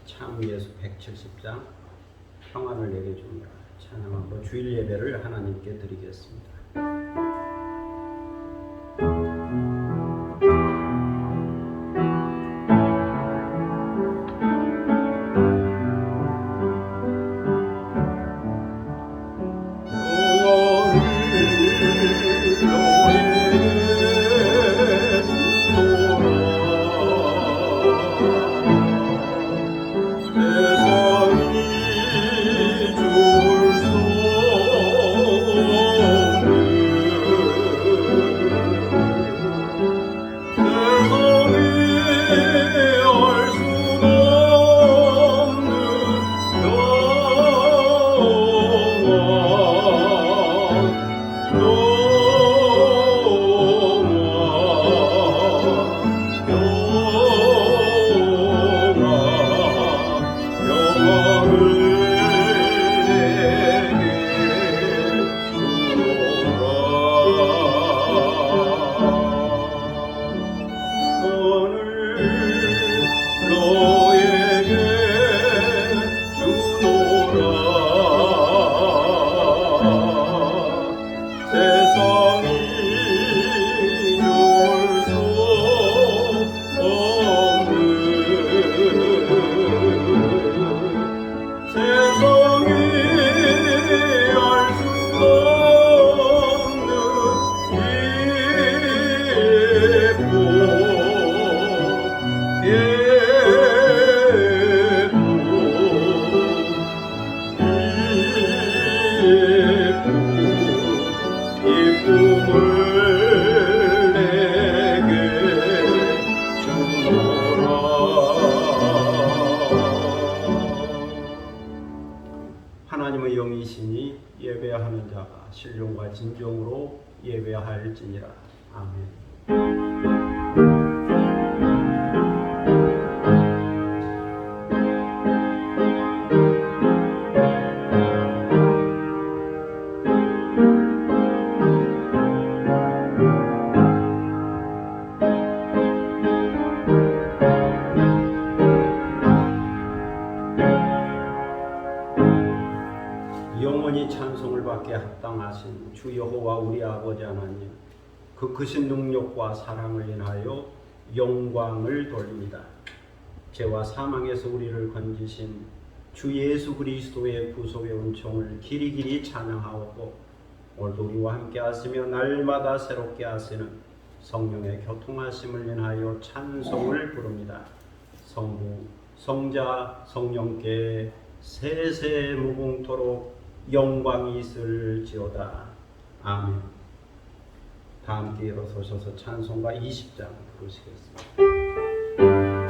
창예수 170장 평안을 내게 주니라 찬양하고 주일 예배를 하나님께 드리겠습니다. 하나님의 영이시니 예배하는 자가 신령과 진정으로 예배할지니라. 아멘. 영원히 찬송을 받게 합당하신 주 여호와 우리 아버지 하나님, 그 크신 능력과 사랑을 인하여 영광을 돌립니다. 죄와 사망에서 우리를 건지신 주 예수 그리스도의 구속의 은총을 길이길이 찬양하고 오늘도 우리와 함께 하시며 날마다 새롭게 하시는 성령의 교통하심을 인하여 찬송을 부릅니다. 성부, 성자, 성령께 세세 무궁토록 영광이 있을지어다. 아멘. 다 함께 일어서셔서 찬송가 20장 부르시겠습니다. 나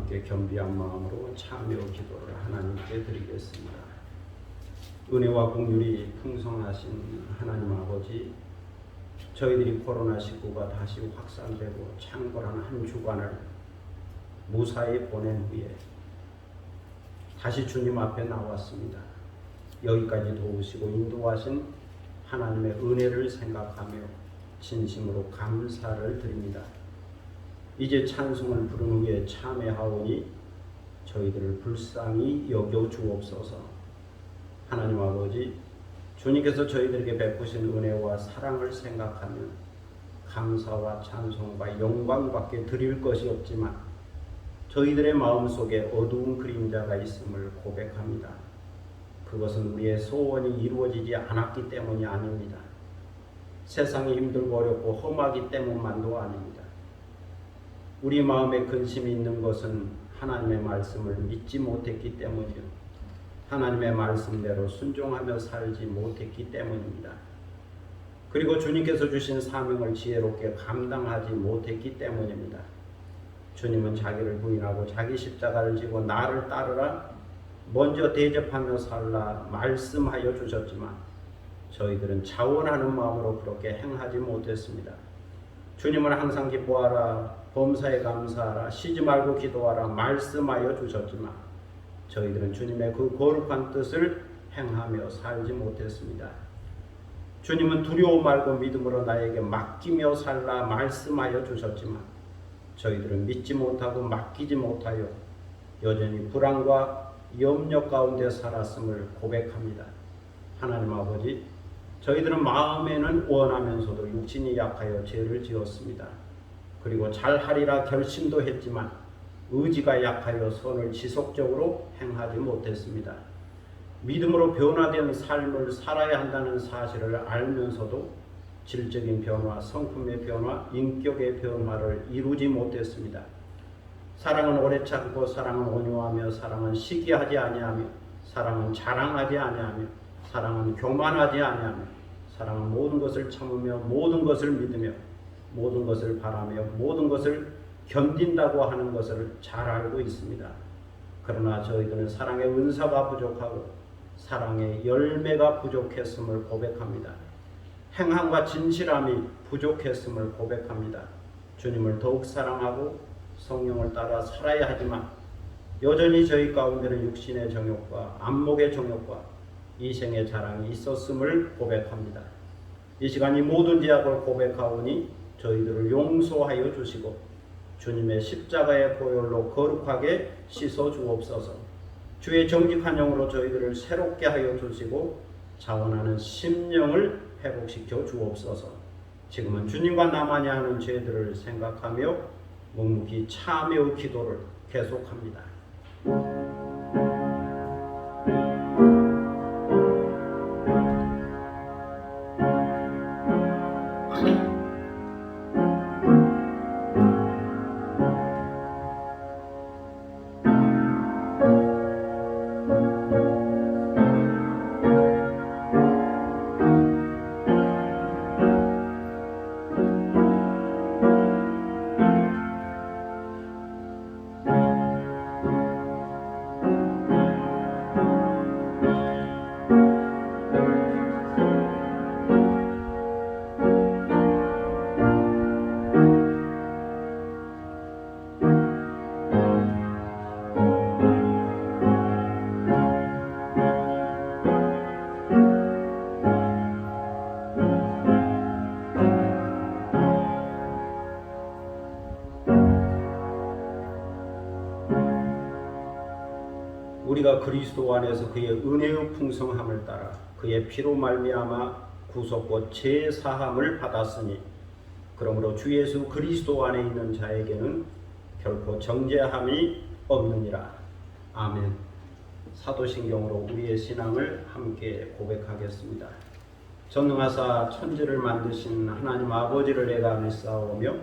함께 겸비한 마음으로 참여 기도를 하나님께 드리겠습니다. 은혜와 긍휼이 풍성하신 하나님 아버지, 저희들이 코로나19가 다시 확산되고 창궐한 한 주간을 무사히 보낸 후에 다시 주님 앞에 나왔습니다. 여기까지 도우시고 인도하신 하나님의 은혜를 생각하며 진심으로 감사를 드립니다. 이제 찬송을 부른 후에 참회하오니 저희들을 불쌍히 여겨 주옵소서. 하나님 아버지, 주님께서 저희들에게 베푸신 은혜와 사랑을 생각하며 감사와 찬송과 영광밖에 드릴 것이 없지만 저희들의 마음속에 어두운 그림자가 있음을 고백합니다. 그것은 우리의 소원이 이루어지지 않았기 때문이 아닙니다. 세상이 힘들고 어렵고 험하기 때문만도 아닙니다. 우리 마음에 근심이 있는 것은 하나님의 말씀을 믿지 못했기 때문이요, 하나님의 말씀대로 순종하며 살지 못했기 때문입니다. 그리고 주님께서 주신 사명을 지혜롭게 감당하지 못했기 때문입니다. 주님은 자기를 부인하고 자기 십자가를 지고 나를 따르라 먼저 대접하며 살라 말씀하여 주셨지만 저희들은 자원하는 마음으로 그렇게 행하지 못했습니다. 주님은 항상 기뻐하라, 범사에 감사하라, 쉬지 말고 기도하라 말씀하여 주셨지만 저희들은 주님의 그 거룩한 뜻을 행하며 살지 못했습니다. 주님은 두려워 말고 믿음으로 나에게 맡기며 살라 말씀하여 주셨지만 저희들은 믿지 못하고 맡기지 못하여 여전히 불안과 염려 가운데 살았음을 고백합니다. 하나님 아버지, 저희들은 마음에는 원하면서도 육신이 약하여 죄를 지었습니다. 그리고 잘하리라 결심도 했지만 의지가 약하여 선을 지속적으로 행하지 못했습니다. 믿음으로 변화된 삶을 살아야 한다는 사실을 알면서도 질적인 변화, 성품의 변화, 인격의 변화를 이루지 못했습니다. 사랑은 오래 참고 사랑은 온유하며 사랑은 시기하지 아니하며 사랑은 자랑하지 아니하며 사랑은 교만하지 아니하며 사랑은 모든 것을 참으며 모든 것을 믿으며 모든 것을 바라며 모든 것을 견딘다고 하는 것을 잘 알고 있습니다. 그러나 저희들은 사랑의 은사가 부족하고 사랑의 열매가 부족했음을 고백합니다. 행함과 진실함이 부족했음을 고백합니다. 주님을 더욱 사랑하고 성령을 따라 살아야 하지만 여전히 저희 가운데는 육신의 정욕과 안목의 정욕과 이생의 자랑이 있었음을 고백합니다. 이 시간 이 모든 죄악을 고백하오니 저희들을 용서하여 주시고 주님의 십자가의 보혈로 거룩하게 씻어 주옵소서. 주의 정직한 영으로 저희들을 새롭게 하여 주시고 자원하는 심령을 회복시켜 주옵소서. 지금은 주님과 나만이 하는 죄들을 생각하며 묵묵히 참여의 기도를 계속합니다. 우리가 그리스도 안에서 그의 은혜의 풍성함을 따라 그의 피로 말미암아 구속과 제사함을 받았으니 그러므로 주 예수 그리스도 안에 있는 자에게는 결코 정죄함이 없느니라. 아멘. 사도신경으로 우리의 신앙을 함께 고백하겠습니다. 전능하사 천지를 만드신 하나님 아버지를 내가 믿사오며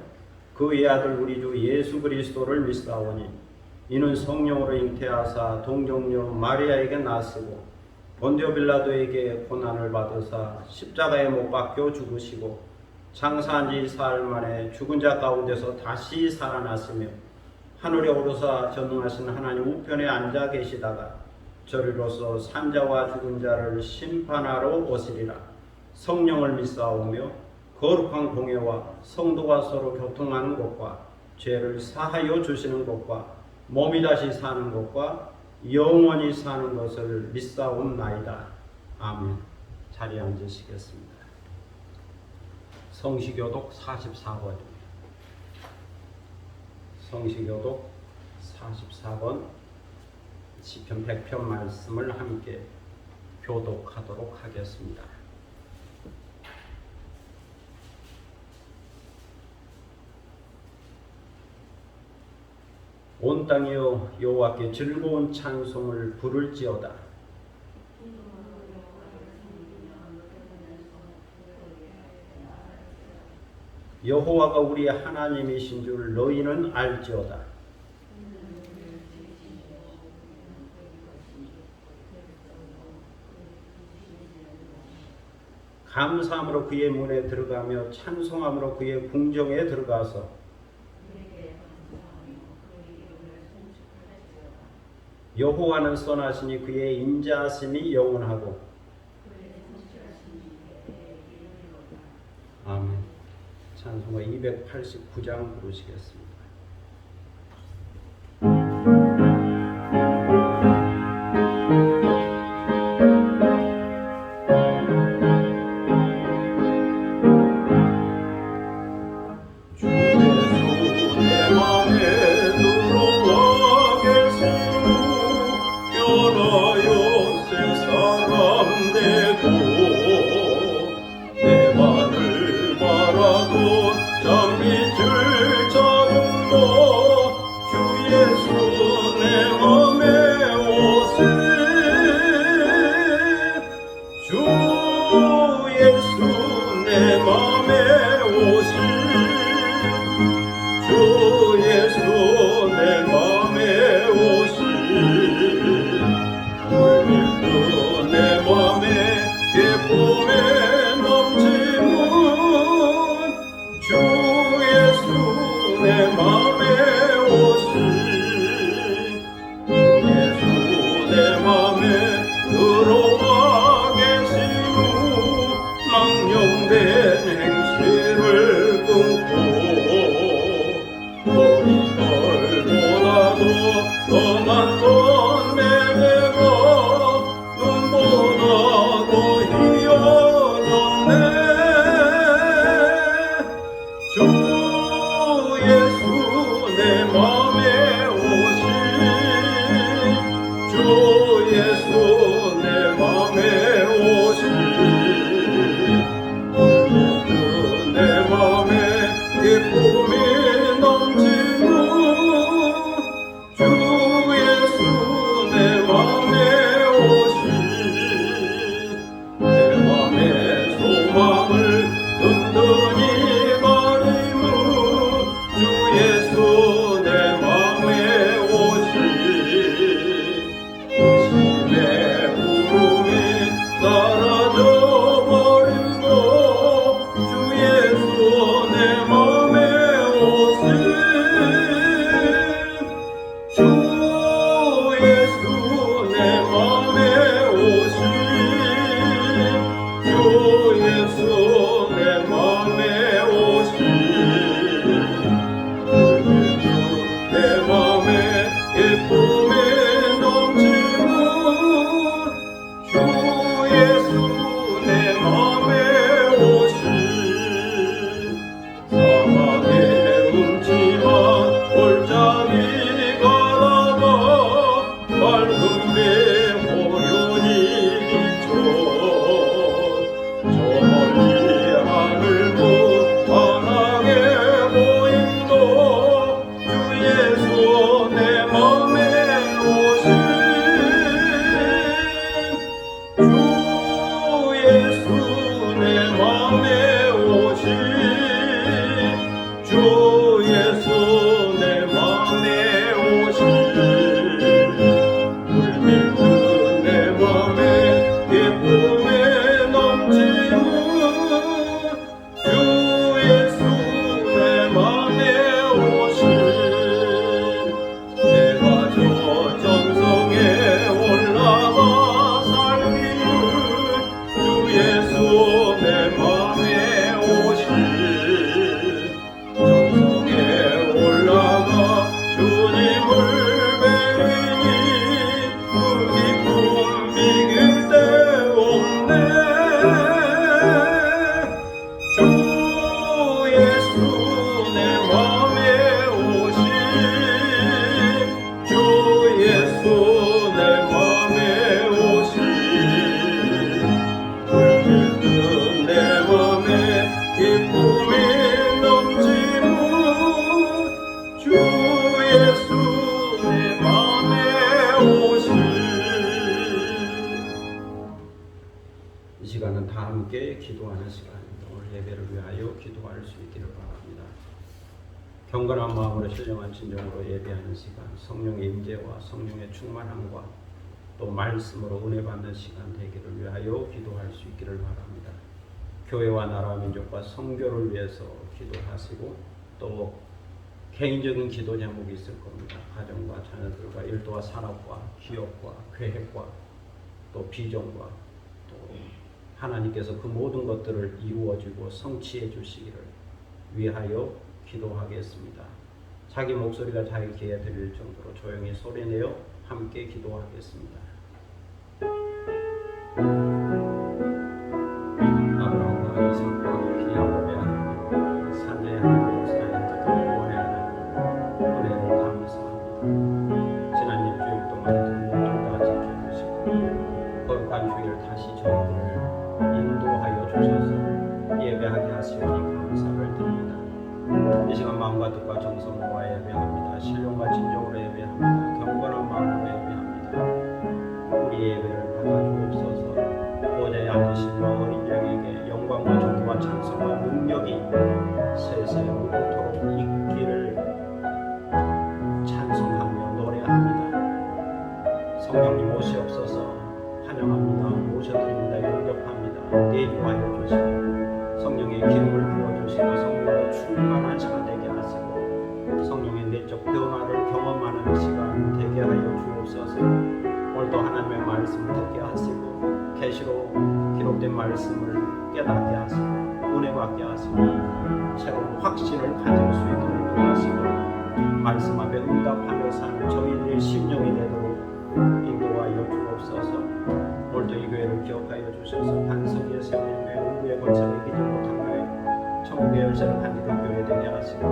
그 외아들 우리 주 예수 그리스도를 믿사오니 이는 성령으로 잉태하사 동정녀 마리아에게 나쓰고 본디오 빌라도에게 고난을 받으사 십자가에 못 박혀 죽으시고 장사한 지 사흘 만에 죽은 자 가운데서 다시 살아났으며 하늘에 오르사 전능하신 하나님 우편에 앉아 계시다가 저리로서 산자와 죽은 자를 심판하러 오시리라. 성령을 믿사오며 거룩한 공회와 성도가 서로 교통하는 것과 죄를 사하여 주시는 것과 몸이 다시 사는 것과 영원히 사는 것을 믿사옵나이다. 아멘. 자리에 앉으시겠습니다. 성시교독 44번입니다. 성시교독 44번 시편 100편 말씀을 함께 교독하도록 하겠습니다. 온 땅이여 여호와께 즐거운 찬송을 부를지어다. 여호와가 우리의 하나님이신 줄 너희는 알지어다. 감사함으로 그의 문에 들어가며 찬송함으로 그의 궁정에 들어가서 여호와는 선하시니 그의 인자하심이 영원하고. 아멘. 찬송가 289장 부르시겠습니다. 베리니 그 기쁨 비길 데 없네. 주 예수 내 맘에 오신 주 예수 내 맘에 오신 물들듯 내 맘에 기쁨이 넘치고 주 예수 내 맘에 오신. 이 시간은 다 함께 기도하는 시간입니다. 오늘 예배를 위하여 기도할 수 있기를 바랍니다. 경건한 마음으로 신령한 진정으로 예배하는 시간, 성령의 임재와 성령의 충만함과 또 말씀으로 은혜 받는 시간 되기를 위하여 기도할 수 있기를 바랍니다. 교회와 나라 민족과 선교를 위해서 기도하시고 또 개인적인 기도 제목이 있을 겁니다. 가정과 자녀들과 일도와 산업과 기업과 계획과 또 비전과 또 하나님께서 그 모든 것들을 이루어지고 성취해 주시기를 위하여 기도하겠습니다. 자기 목소리가 자기 귀에 들릴 정도로 조용히 소리내어 함께 기도하겠습니다. 아브라함과 이삭과 야곱의 하나님, 산자의 하나님, 역사의 하나님, 구원의 하나님, 은혜를 감사합니다. 지난 일주일 동안 모두 다 지켜주시고 거룩한 주일 다시 저희들을 인도하여 주셔서 예배하게 하시니 감사를 드립니다. 이 시간 마음과 뜻과 정성과 예배합니다. 신령과 진정으로 예배합니다. 경건한 마음으로 예배합니다. 우리 예배를 받아주옵소서. 보좌에 앉으신 어린 양에게 영광과 존귀와 찬송과 능력이 세세 무궁토록 있기를 찬송하며 노래합니다. 성령님 오시옵소서. 환영합니다. 모셔드립니다. 영접합니다. 내주하여 주시고 성령의 기름을 부어주시고 성령의 충만한 시간 되게 하시고 성령의 내적 변화를 경험하는 시간 되게 하여 주옵소서. 오늘도 하나님의 말씀을 듣게 하시고 계시로 기록된 말씀을 깨닫게 하시고 은혜 받게 하시고 새로운 확신을 가질 수 있도록 도와주시고 말씀 앞에 응답하며 사는 저희들의 심령이 되도록 인도하여 주옵소서. 오늘도 이 교회를 기억하여 주셔서 반석에 세우는 교회, 우리의 건설을 이기지 못한 교회, 천국의 열쇠를 간직한 교회 되게 하시고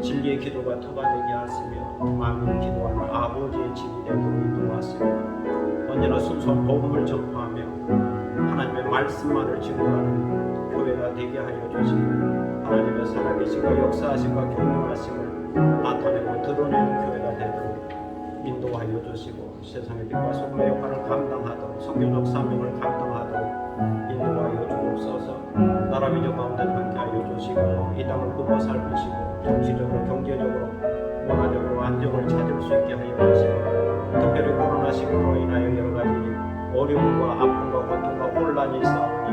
진리의 기도가 터가 되게 하시며 만민이 기도하는 아버지의 집이 되도록 인도하시고 언제나 순수한 복음을 전파하며 하나님의 말씀만을 증거하는 교회가 되게 하여 주시고 하나님의 살아계심과 역사하심과 경륜하심을 나타내고 드러내는 교회가 되도록 인도하여 주시고 세상의 빛과 소금의 역할을 감당하도록 선교적 사명을 감당하도록 인도하여 주옵소서. 나라 민족 가운데 함께하여 주시고 이 땅을 굽어 살피시고 정치적으로 경제적으로 문화적으로 안정을 찾을 수 있게 하여 주시고 특별히 코로나 시국으로 인하여 여러 가지 어려움과 아픔과 고통과 혼란이 있사오니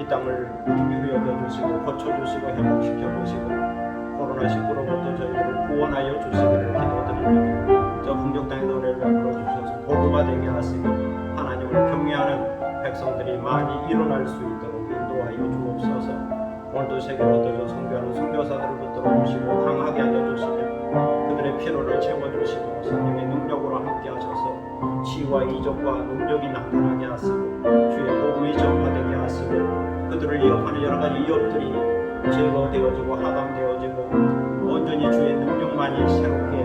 이 땅을 긍휼히 여겨주시고 고쳐주시고 회복시켜주시고 코로나19로부터 저희들을 구원하여 주시기를 기도드립니다. 저 풍족당의 노래를 베풀어 주셔서 복음화 되게 하시고 하나님을 경외하는 백성들이 많이 일어날 수 있도록 인도하여 주옵소서. 오늘도 세계로 얻어져 선교하는 선교사들을 붙들어 주시고 강하게 하여 주시며 그들의 필요를 채워주시고 성령의 능력으로 함께 하셔서 치유와 이적과 능력이 나타나게 하시고 주의 복음이 전파되게 하시고 그들을 위협하는 여러 가지 위협들이 제거되어지고 하감되어지고 온전히 주의 능력만이 새롭게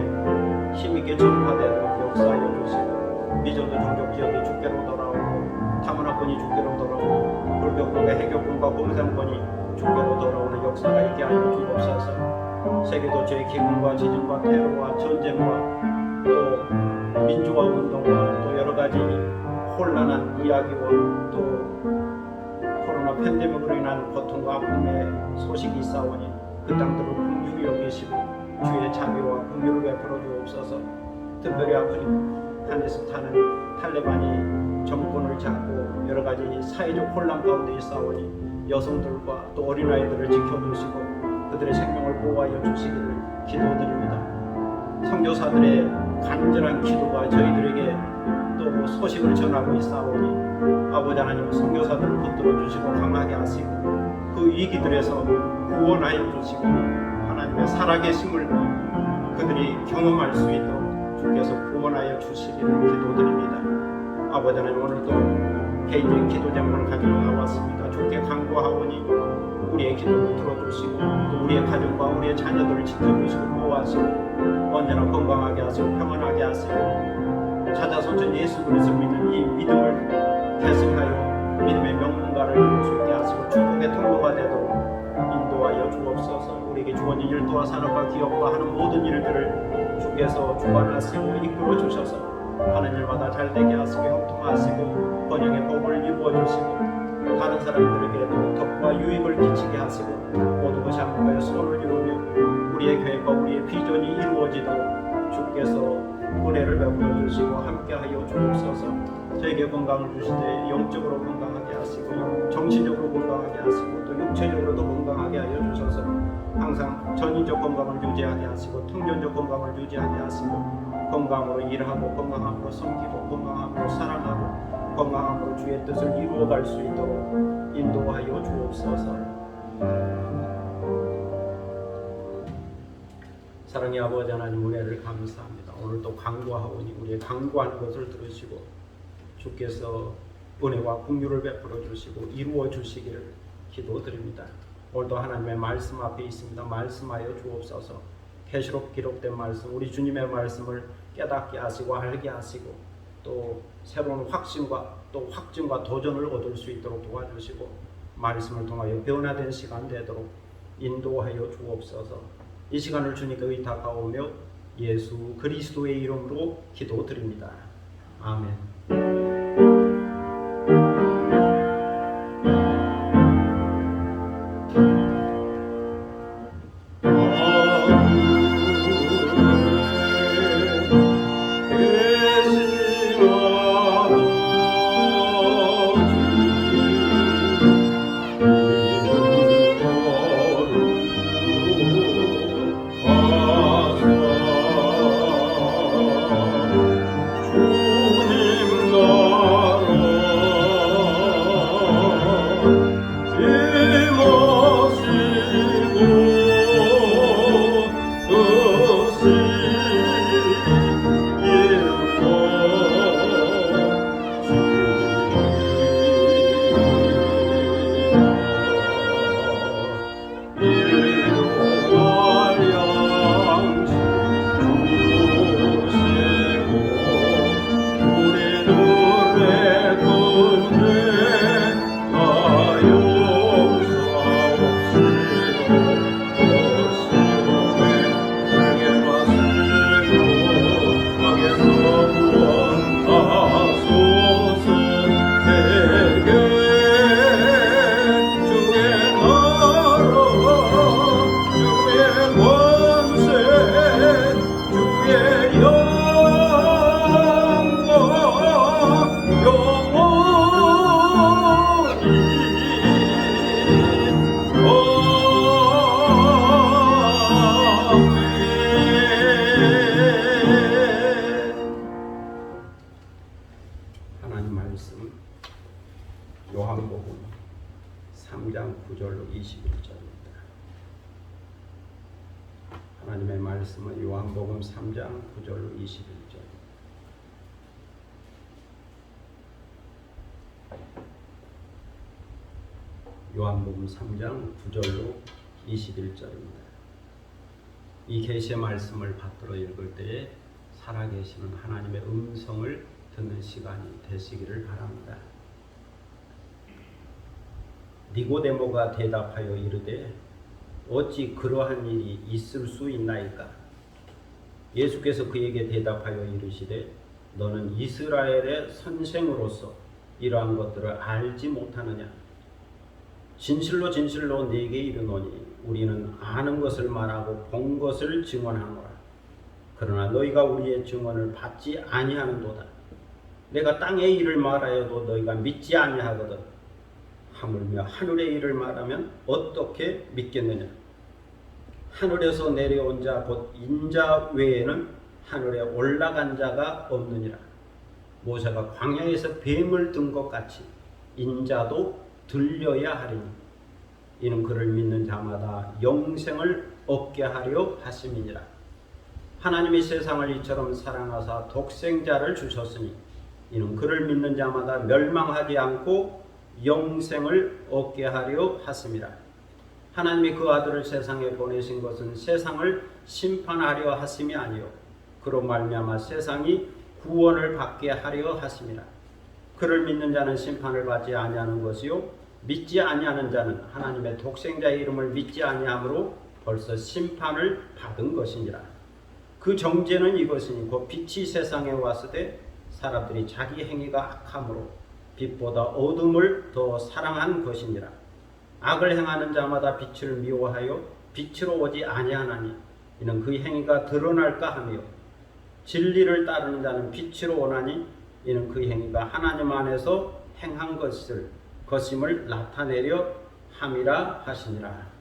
힘있게 전파되도록 역사하여 주시고 미전도 종족 지역이 주께로 돌아오고 타문화권이 주께로 돌아오고 불교권과 해교권과 공산권이 주께로 돌아오는 역사가 있게 하여 주옵소서. 세계도처의 기근과 지진과 테러와 전쟁과 또 민주화 운동과 또 여러 가지 혼란한 이야기와 또 코로나 팬데믹으로 인한 고통과 아픔의 소식이 있사오니 그 땅들을 긍휼히 여기시고 주의 자비와 긍휼을 베풀어 주옵소서. 특별히 아프리카니스탄은 탈레반이 정권을 잡고 여러 가지 사회적 혼란 가운데 있사오니 여성들과 또 어린아이들을 지켜주시고 그들의 생명을 보호하여 주시기를 기도드립니다. 선교사들의 간절한 기도가 저희들에게 또 소식을 전하고 있사오니 아버지 하나님 선교사들을 붙들어 주시고 강하게 하시고 그 위기들에서 구원하여 주시고 하나님의 살아계심을 그들이 경험할 수 있도록 주께서 구원하여 주시기를 기도드립니다. 아버지 하나님, 오늘도 개인적인 기도 제목을 가지고 나왔습니다. 주께 간구하오니 우리의 기도를 들어주시고 또 우리의 가족과 우리의 자녀들을 지켜주시고 보호하시고 언제나 건강하게 하시고 평안하게 하시고 찾아서 전 예수 그리스도를 믿는 이 믿음을 계승하여 믿음의 명문가를 이룰 수 있게 하시고 축복의 통로가 되도록 인도하여 주옵소서. 우리에게 주어진 일도와 산업과 기업과 하는 모든 일들을 주께서 주관하시고 이끌어 주셔서 하는 일마다 잘되게 하시고 형통하시고 번영의 복을 이루어 주시고 다른 사람들에게도 덕과 유익을 끼치게 하시고 모든 것이 한국에 손을 이루며 우리의 계획과 우리의 비전이 이루어지도록 주께서 은혜를 베풀어 주시고 함께하여 주옵소서. 저에게 건강을 주시되 영적으로 건강하게 하시고 정신적으로 건강하게 하시고 또 육체적으로도 건강하게 하여 주셔서 항상 전인적 건강을 유지하게 하시고 통전적 건강을 유지하게 하시고 건강으로 일하고 건강함으로 섬기고 건강함으로 사랑하고 건강함으로 주의 뜻을 이루어갈 수 있도록 인도하여 주옵소서. 사랑의 아버지 하나님, 은혜를 감사합니다. 오늘도 간구하오니 우리의 간구하는 것을 들으시고 주께서 은혜와 긍휼을 베풀어 주시고 이루어 주시기를 기도드립니다. 오늘도 하나님의 말씀 앞에 있습니다. 말씀하여 주옵소서. 계시록 기록된 말씀, 우리 주님의 말씀을 깨닫게 하시고 알게 하시고 또 새로운 확신과 또 확증과 도전을 얻을 수 있도록 도와주시고 말씀을 통하여 변화된 시간 되도록 인도하여 주옵소서. 이 시간을 주님께 의탁하오며 예수 그리스도의 이름으로 기도드립니다. 아멘. 요한복음 3장 9절로 21절입니다. 하나님의 말씀은 요한복음 3장 9절로 21절. 요한복음 3장 9절로 21절입니다. 이 계시의 말씀을 받들어 읽을 때에 살아계시는 하나님의 음성을 듣는 시간이 되시기를 바랍니다. 니고데모가 대답하여 이르되 어찌 그러한 일이 있을 수 있나이까? 예수께서 그에게 대답하여 이르시되 너는 이스라엘의 선생으로서 이러한 것들을 알지 못하느냐? 진실로 진실로 네게 이르노니 우리는 아는 것을 말하고 본 것을 증언하노라. 그러나 너희가 우리의 증언을 받지 아니하는도다. 내가 땅의 일을 말하여도 너희가 믿지 아니하거든. 하물며 하늘의 일을 말하면 어떻게 믿겠느냐? 하늘에서 내려온 자 곧 인자 외에는 하늘에 올라간 자가 없느니라. 모세가 광야에서 뱀을 든 것 같이 인자도 들려야 하리니 이는 그를 믿는 자마다 영생을 얻게 하려 하심이니라. 하나님이 세상을 이처럼 사랑하사 독생자를 주셨으니 이는 그를 믿는 자마다 멸망하지 않고 영생을 얻게 하려 하심이라. 하나님이 그 아들을 세상에 보내신 것은 세상을 심판하려 하심이 아니요 그로 말미암아 세상이 구원을 받게 하려 하심이라. 그를 믿는 자는 심판을 받지 아니하는 것이요 믿지 아니하는 자는 하나님의 독생자의 이름을 믿지 아니하므로 벌써 심판을 받은 것이니라. 그 정죄는 이것이니 곧 빛이 세상에 왔으되 사람들이 자기 행위가 악함으로 빛보다 어둠을 더 사랑한 것이니라. 악을 행하는 자마다 빛을 미워하여 빛으로 오지 아니하나니 이는 그 행위가 드러날까 하며 진리를 따르는 자는 빛으로 오나니 이는 그 행위가 하나님 안에서 행한 것임을 나타내려 함이라 하시니라.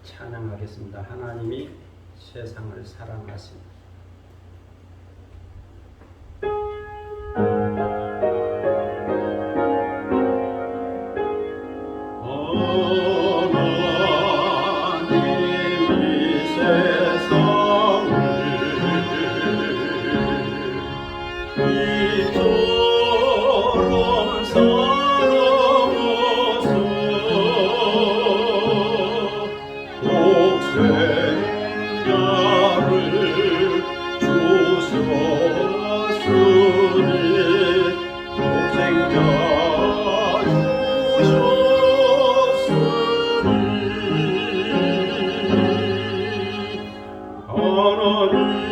찬양하겠습니다. 하나님이 세상을 사랑하십니다.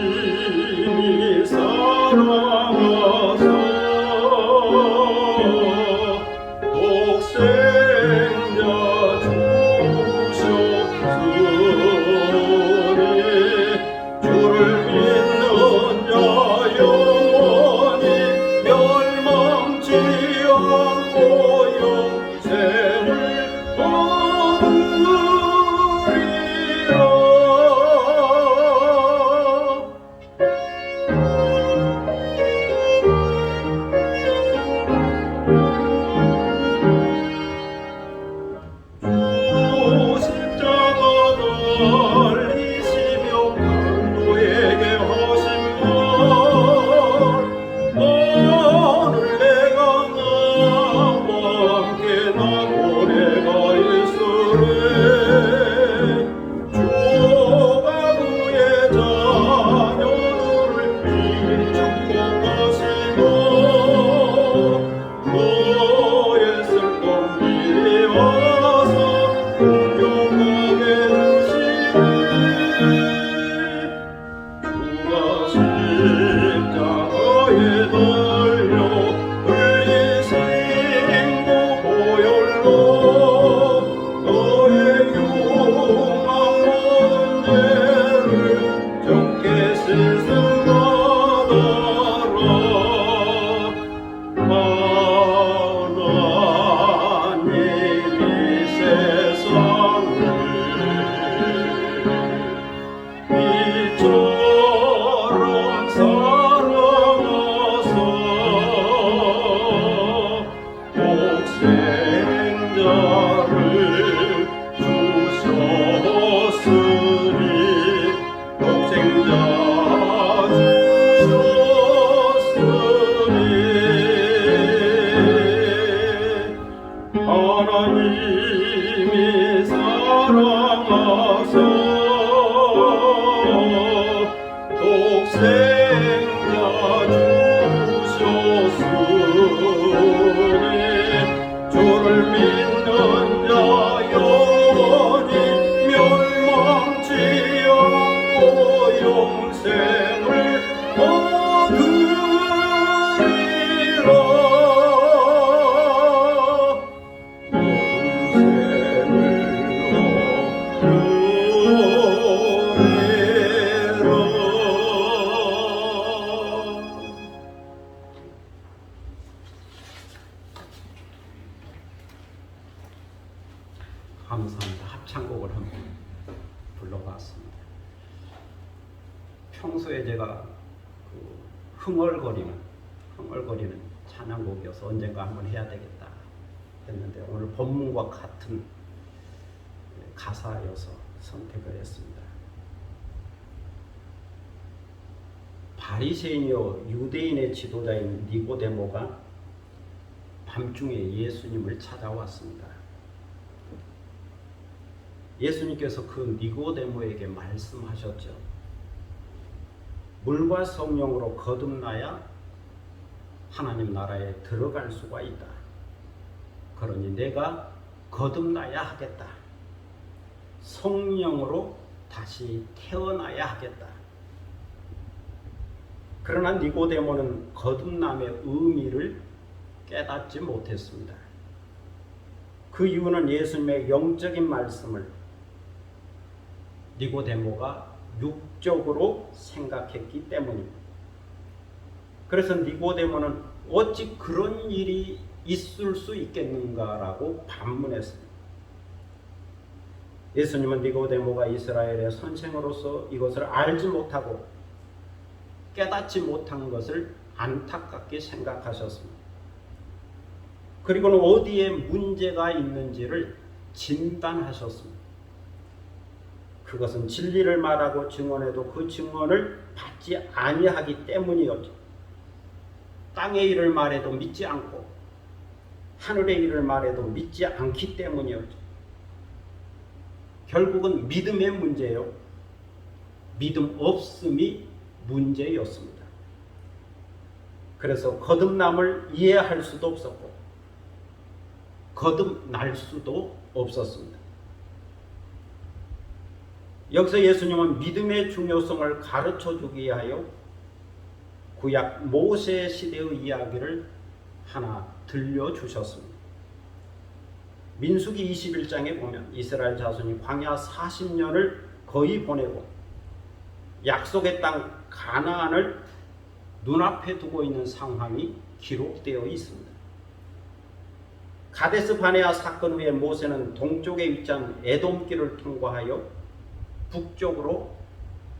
하나님이 사랑하사 독생자 주셨으니 주를 믿는 자 영원히 멸망치 않고 영생을 얻으리라. 하나님이 사랑하사 독생자 주셨으니 주를 믿는 자 영원히 멸망치 않고 영생을 얻으리라. 감사합니다. 합창곡을 한번 불러봤습니다. 평소에 제가 흥얼거리는 찬양곡이어서 언젠가 한번 해야 되겠다 했는데 오늘 본문과 같은 가사여서 선택을 했습니다. 바리새인이요 유대인의 지도자인 니고데모가 밤중에 예수님을 찾아왔습니다. 예수님께서 그 니고데모에게 말씀하셨죠. 물과 성령으로 거듭나야 하나님 나라에 들어갈 수가 있다. 그러니 내가 거듭나야 하겠다. 성령으로 다시 태어나야 하겠다. 그러나 니고데모는 거듭남의 의미를 깨닫지 못했습니다. 그 이유는 예수님의 영적인 말씀을 니고데모가 육적으로 생각했기 때문입니다. 그래서 니고데모는 어찌 그런 일이 있을 수 있겠는가라고 반문했습니다. 예수님은 니고데모가 이스라엘의 선생으로서 이것을 알지 못하고 깨닫지 못한 것을 안타깝게 생각하셨습니다. 그리고는 어디에 문제가 있는지를 진단하셨습니다. 그것은 진리를 말하고 증언해도 그 증언을 받지 아니하기 때문이었죠. 땅의 일을 말해도 믿지 않고 하늘의 일을 말해도 믿지 않기 때문이었죠. 결국은 믿음의 문제요. 믿음 없음이 문제였습니다. 그래서 거듭남을 이해할 수도 없었고 거듭날 수도 없었습니다. 여기서 예수님은 믿음의 중요성을 가르쳐주기 위하여 구약 모세 시대의 이야기를 하나 들려주셨습니다. 민수기 21장에 보면 이스라엘 자손이 광야 40년을 거의 보내고 약속의 땅 가나안을 눈앞에 두고 있는 상황이 기록되어 있습니다. 가데스 바네아 사건 후에 모세는 동쪽에 위치한 에돔길을 통과하여 북쪽으로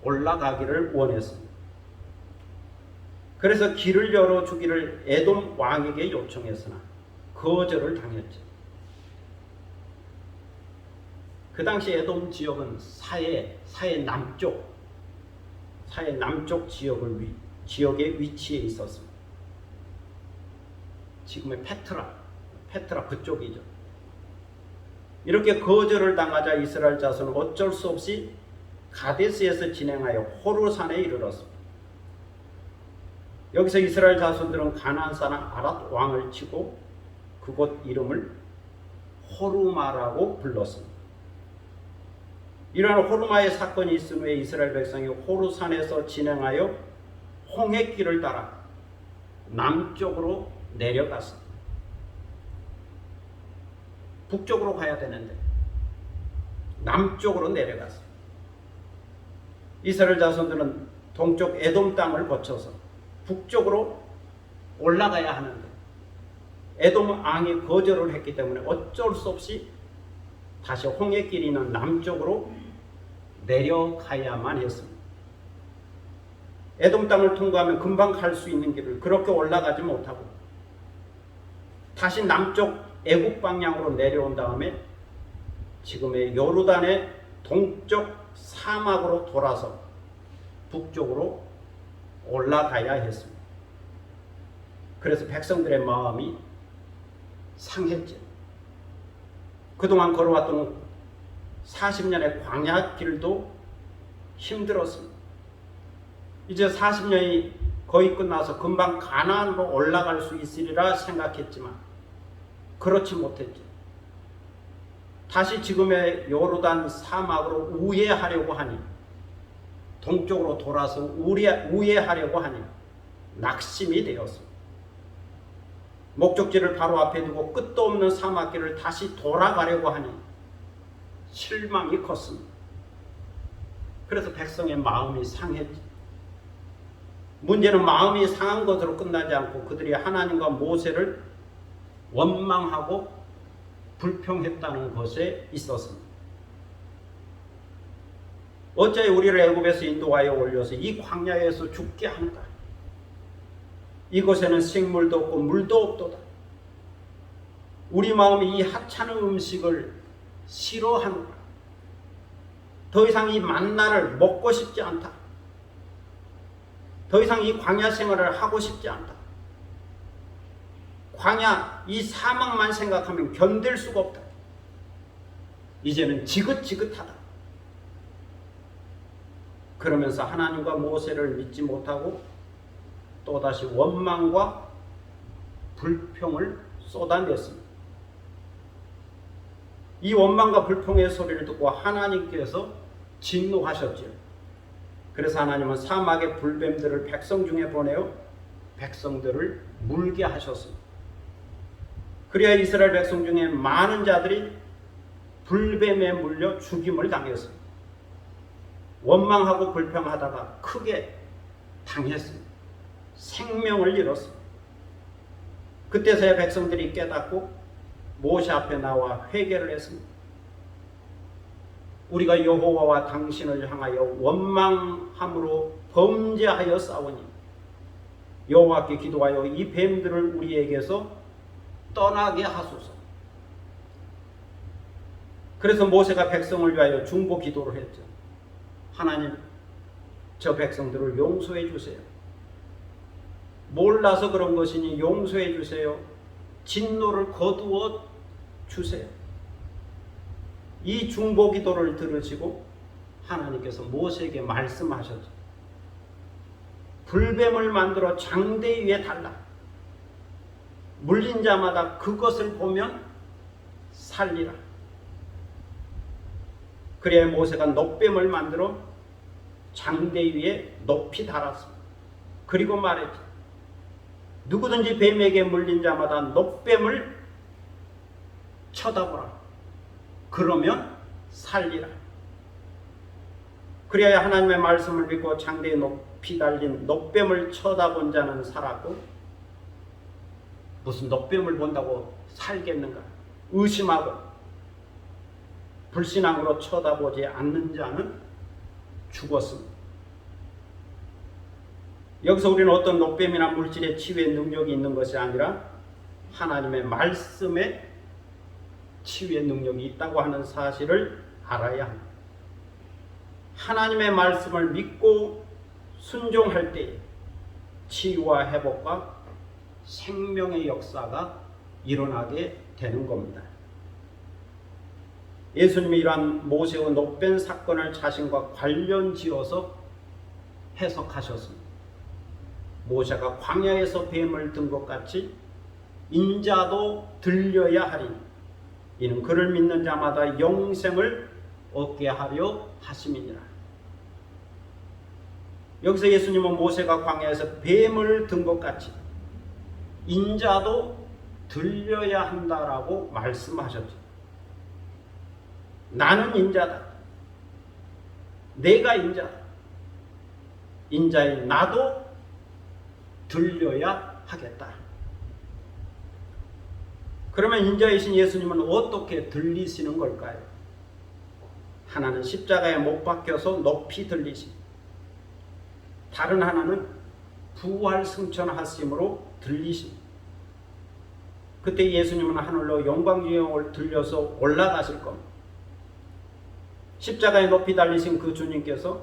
올라가기를 원했습니다. 그래서 길을 열어주기를 에돔 왕에게 요청했으나 거절을 당했죠. 그 당시 에돔 지역은 사해 남쪽 지역에 위치해 있었습니다. 지금의 페트라 그쪽이죠. 이렇게 거절을 당하자 이스라엘 자손은 어쩔 수 없이 가데스에서 진행하여 호르산에 이르렀습니다. 여기서 이스라엘 자손들은 가나안 사람 아랏 왕을 치고 그곳 이름을 호르마라고 불렀습니다. 이러한 호르마의 사건이 있은 후에 이스라엘 백성이 호르산에서 진행하여 홍해길을 따라 남쪽으로 내려갔습니다. 북쪽으로 가야 되는데 남쪽으로 내려갔습니다. 이스라엘 자손들은 동쪽 에돔 땅을 거쳐서 북쪽으로 올라가야 하는데 에돔 왕이 거절을 했기 때문에 어쩔 수 없이 다시 홍해길이 있는 남쪽으로 내려가야만 했습니다. 에돔 땅을 통과하면 금방 갈 수 있는 길을 그렇게 올라가지 못하고 다시 남쪽 애국 방향으로 내려온 다음에 지금의 요르단의 동쪽 사막으로 돌아서 북쪽으로 올라가야 했습니다. 그래서 백성들의 마음이 상했죠. 그동안 걸어왔던 40년의 광야 길도 힘들었습니다. 이제 40년이 거의 끝나서 금방 가나안으로 올라갈 수 있으리라 생각했지만 그렇지 못했죠. 다시 지금의 요르단 사막으로 우회하려고 하니 동쪽으로 돌아서 우회하려고 하니 낙심이 되었습니다. 목적지를 바로 앞에 두고 끝도 없는 사막길을 다시 돌아가려고 하니 실망이 컸습니다. 그래서 백성의 마음이 상했지. 문제는 마음이 상한 것으로 끝나지 않고 그들이 하나님과 모세를 원망하고 불평했다는 것에 있었습니다. 어찌 우리를 애굽에서 인도하여 올려서 이 광야에서 죽게 하는가? 이곳에는 식물도 없고 물도 없도다. 우리 마음이 이 하찮은 음식을 싫어하는가? 더 이상 이 만나를 먹고 싶지 않다. 더 이상 이 광야 생활을 하고 싶지 않다. 광야, 이 사막만 생각하면 견딜 수가 없다. 이제는 지긋지긋하다. 그러면서 하나님과 모세를 믿지 못하고 또다시 원망과 불평을 쏟아냈습니다. 이 원망과 불평의 소리를 듣고 하나님께서 진노하셨지요. 그래서 하나님은 사막의 불뱀들을 백성 중에 보내어 백성들을 물게 하셨습니다. 그래야 이스라엘 백성 중에 많은 자들이 불뱀에 물려 죽임을 당했습니다. 원망하고 불평하다가 크게 당했습니다. 생명을 잃었습니다. 그때서야 백성들이 깨닫고 모세 앞에 나와 회개를 했습니다. 우리가 여호와와 당신을 향하여 원망함으로 범죄하여 싸우니 여호와께 기도하여 이 뱀들을 우리에게서 떠나게 하소서. 그래서 모세가 백성을 위하여 중보 기도를 했죠. 하나님, 저 백성들을 용서해 주세요. 몰라서 그런 것이니 용서해 주세요. 진노를 거두어 주세요. 이 중보 기도를 들으시고 하나님께서 모세에게 말씀하셨죠. 불뱀을 만들어 장대 위에 달라. 물린 자마다 그것을 보면 살리라. 그래야 모세가 놋뱀을 만들어 장대 위에 높이 달았습니다. 그리고 말했죠. 누구든지 뱀에게 물린 자마다 놋뱀을 쳐다보라. 그러면 살리라. 그래야 하나님의 말씀을 믿고 장대에 높이 달린 놋뱀을 쳐다본 자는 살았고, 무슨 놋뱀을 본다고 살겠는가? 의심하고 불신앙으로 쳐다보지 않는 자는 죽었습니다. 여기서 우리는 어떤 놋뱀이나 물질의 치유의 능력이 있는 것이 아니라 하나님의 말씀에 치유의 능력이 있다고 하는 사실을 알아야 합니다. 하나님의 말씀을 믿고 순종할 때 치유와 회복과 생명의 역사가 일어나게 되는 겁니다. 예수님이 이러한 모세의 놋뱀 사건을 자신과 관련지어서 해석하셨습니다. 모세가 광야에서 뱀을 든 것 같이 인자도 들려야 하리니 이는 그를 믿는 자마다 영생을 얻게 하려 하심이니라. 여기서 예수님은 모세가 광야에서 뱀을 든 것 같이 인자도 들려야 한다라고 말씀하셨죠. 나는 인자다. 내가 인자다. 인자인 나도 들려야 하겠다. 그러면 인자이신 예수님은 어떻게 들리시는 걸까요? 하나는 십자가에 못 박혀서 높이 들리십니다. 다른 하나는 부활 승천하심으로 들리십니다. 그때 예수님은 하늘로 영광주영을 들려서 올라가실 겁니다. 십자가에 높이 달리신 그 주님께서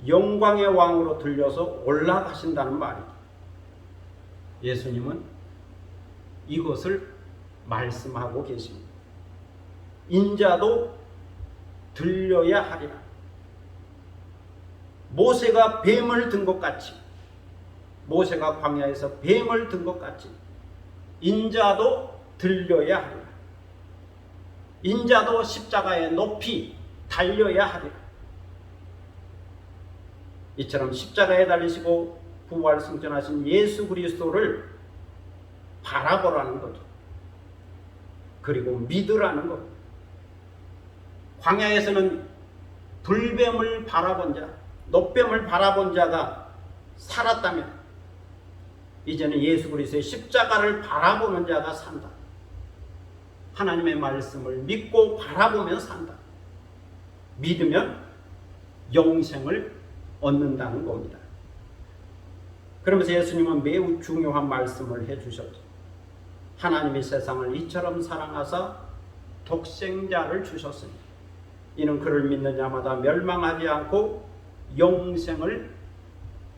영광의 왕으로 들려서 올라가신다는 말이죠. 예수님은 이것을 말씀하고 계십니다. 인자도 들려야 하리라. 모세가 뱀을 든 것 같이, 모세가 광야에서 뱀을 든 것 같이 인자도 들려야 하리라. 인자도 십자가에 높이 달려야 하리라. 이처럼 십자가에 달리시고 부활 승천하신 예수 그리스도를 바라보라는 거죠. 그리고 믿으라는 것. 광야에서는 불뱀을 바라본 자, 놋뱀을 바라본 자가 살았다면 이제는 예수 그리스도의 십자가를 바라보는 자가 산다. 하나님의 말씀을 믿고 바라보며 산다. 믿으면 영생을 얻는다는 겁니다. 그러면서 예수님은 매우 중요한 말씀을 해주셨죠. 하나님이 세상을 이처럼 사랑하사 독생자를 주셨으니 이는 그를 믿는 자마다 멸망하지 않고 영생을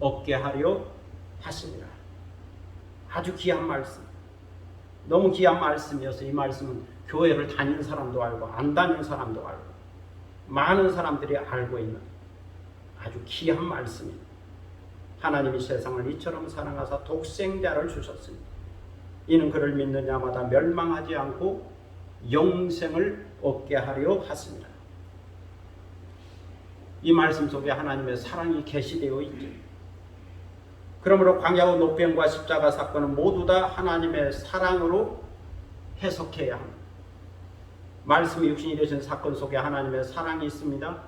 얻게 하려 하십니다. 아주 귀한 말씀. 너무 귀한 말씀이어서 이 말씀은 교회를 다니는 사람도 알고 안 다니는 사람도 알고 많은 사람들이 알고 있는 아주 귀한 말씀입니다. 하나님이 세상을 이처럼 사랑하사 독생자를 주셨습니다. 이는 그를 믿는 자마다 멸망하지 않고 영생을 얻게 하려 하십니다. 이 말씀 속에 하나님의 사랑이 계시되어 있죠. 그러므로 광야와 노병과 십자가 사건은 모두 다 하나님의 사랑으로 해석해야 합니다. 말씀이 육신이 되신 사건 속에 하나님의 사랑이 있습니다.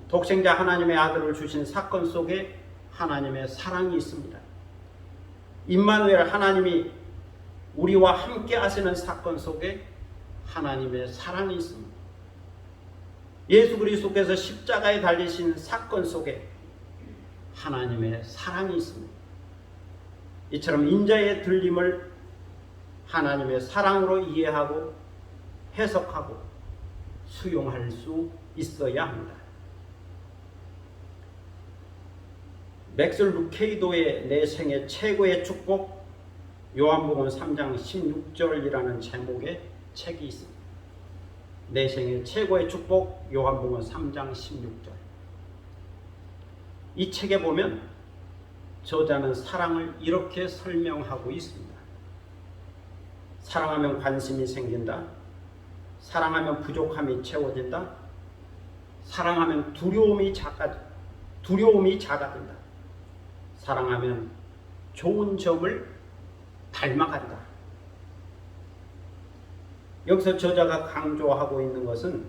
독생자 하나님의 아들을 주신 사건 속에 하나님의 사랑이 있습니다. 임마누엘 하나님이 우리와 함께 하시는 사건 속에 하나님의 사랑이 있습니다. 예수 그리스도께서 십자가에 달리신 사건 속에 하나님의 사랑이 있습니다. 이처럼 인자의 들림을 하나님의 사랑으로 이해하고 해석하고 수용할 수 있어야 합니다. 맥슬 루케이도의 내 생애 최고의 축복 요한복음 3장 16절이라는 제목의 책이 있습니다. 내 생애 최고의 축복 요한복음 3장 16절. 이 책에 보면 저자는 사랑을 이렇게 설명하고 있습니다. 사랑하면 관심이 생긴다. 사랑하면 부족함이 채워진다. 사랑하면 두려움이 작아진다. 사랑하면 좋은 점을 닮아간다. 여기서 저자가 강조하고 있는 것은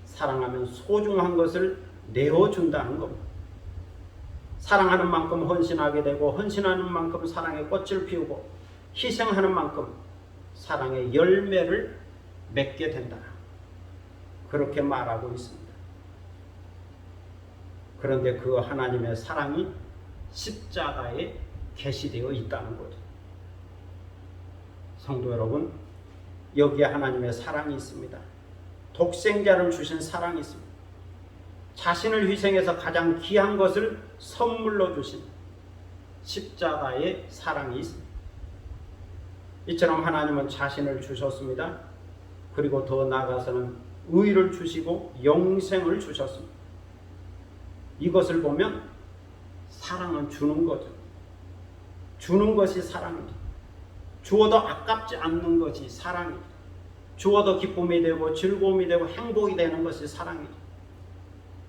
사랑하면 소중한 것을 내어준다는 겁니다. 사랑하는 만큼 헌신하게 되고 헌신하는 만큼 사랑의 꽃을 피우고 희생하는 만큼 사랑의 열매를 맺게 된다. 그렇게 말하고 있습니다. 그런데 그 하나님의 사랑이 십자가에 계시되어 있다는 거죠. 성도 여러분, 여기에 하나님의 사랑이 있습니다. 독생자를 주신 사랑이 있습니다. 자신을 희생해서 가장 귀한 것을 선물로 주신 십자가의 사랑이 있습니다. 이처럼 하나님은 자신을 주셨습니다. 그리고 더 나아가서는 의를 주시고 영생을 주셨습니다. 이것을 보면 사랑은 주는 거죠. 주는 것이 사랑입니다. 주어도 아깝지 않는 것이 사랑입니다. 주어도 기쁨이 되고 즐거움이 되고 행복이 되는 것이 사랑이죠.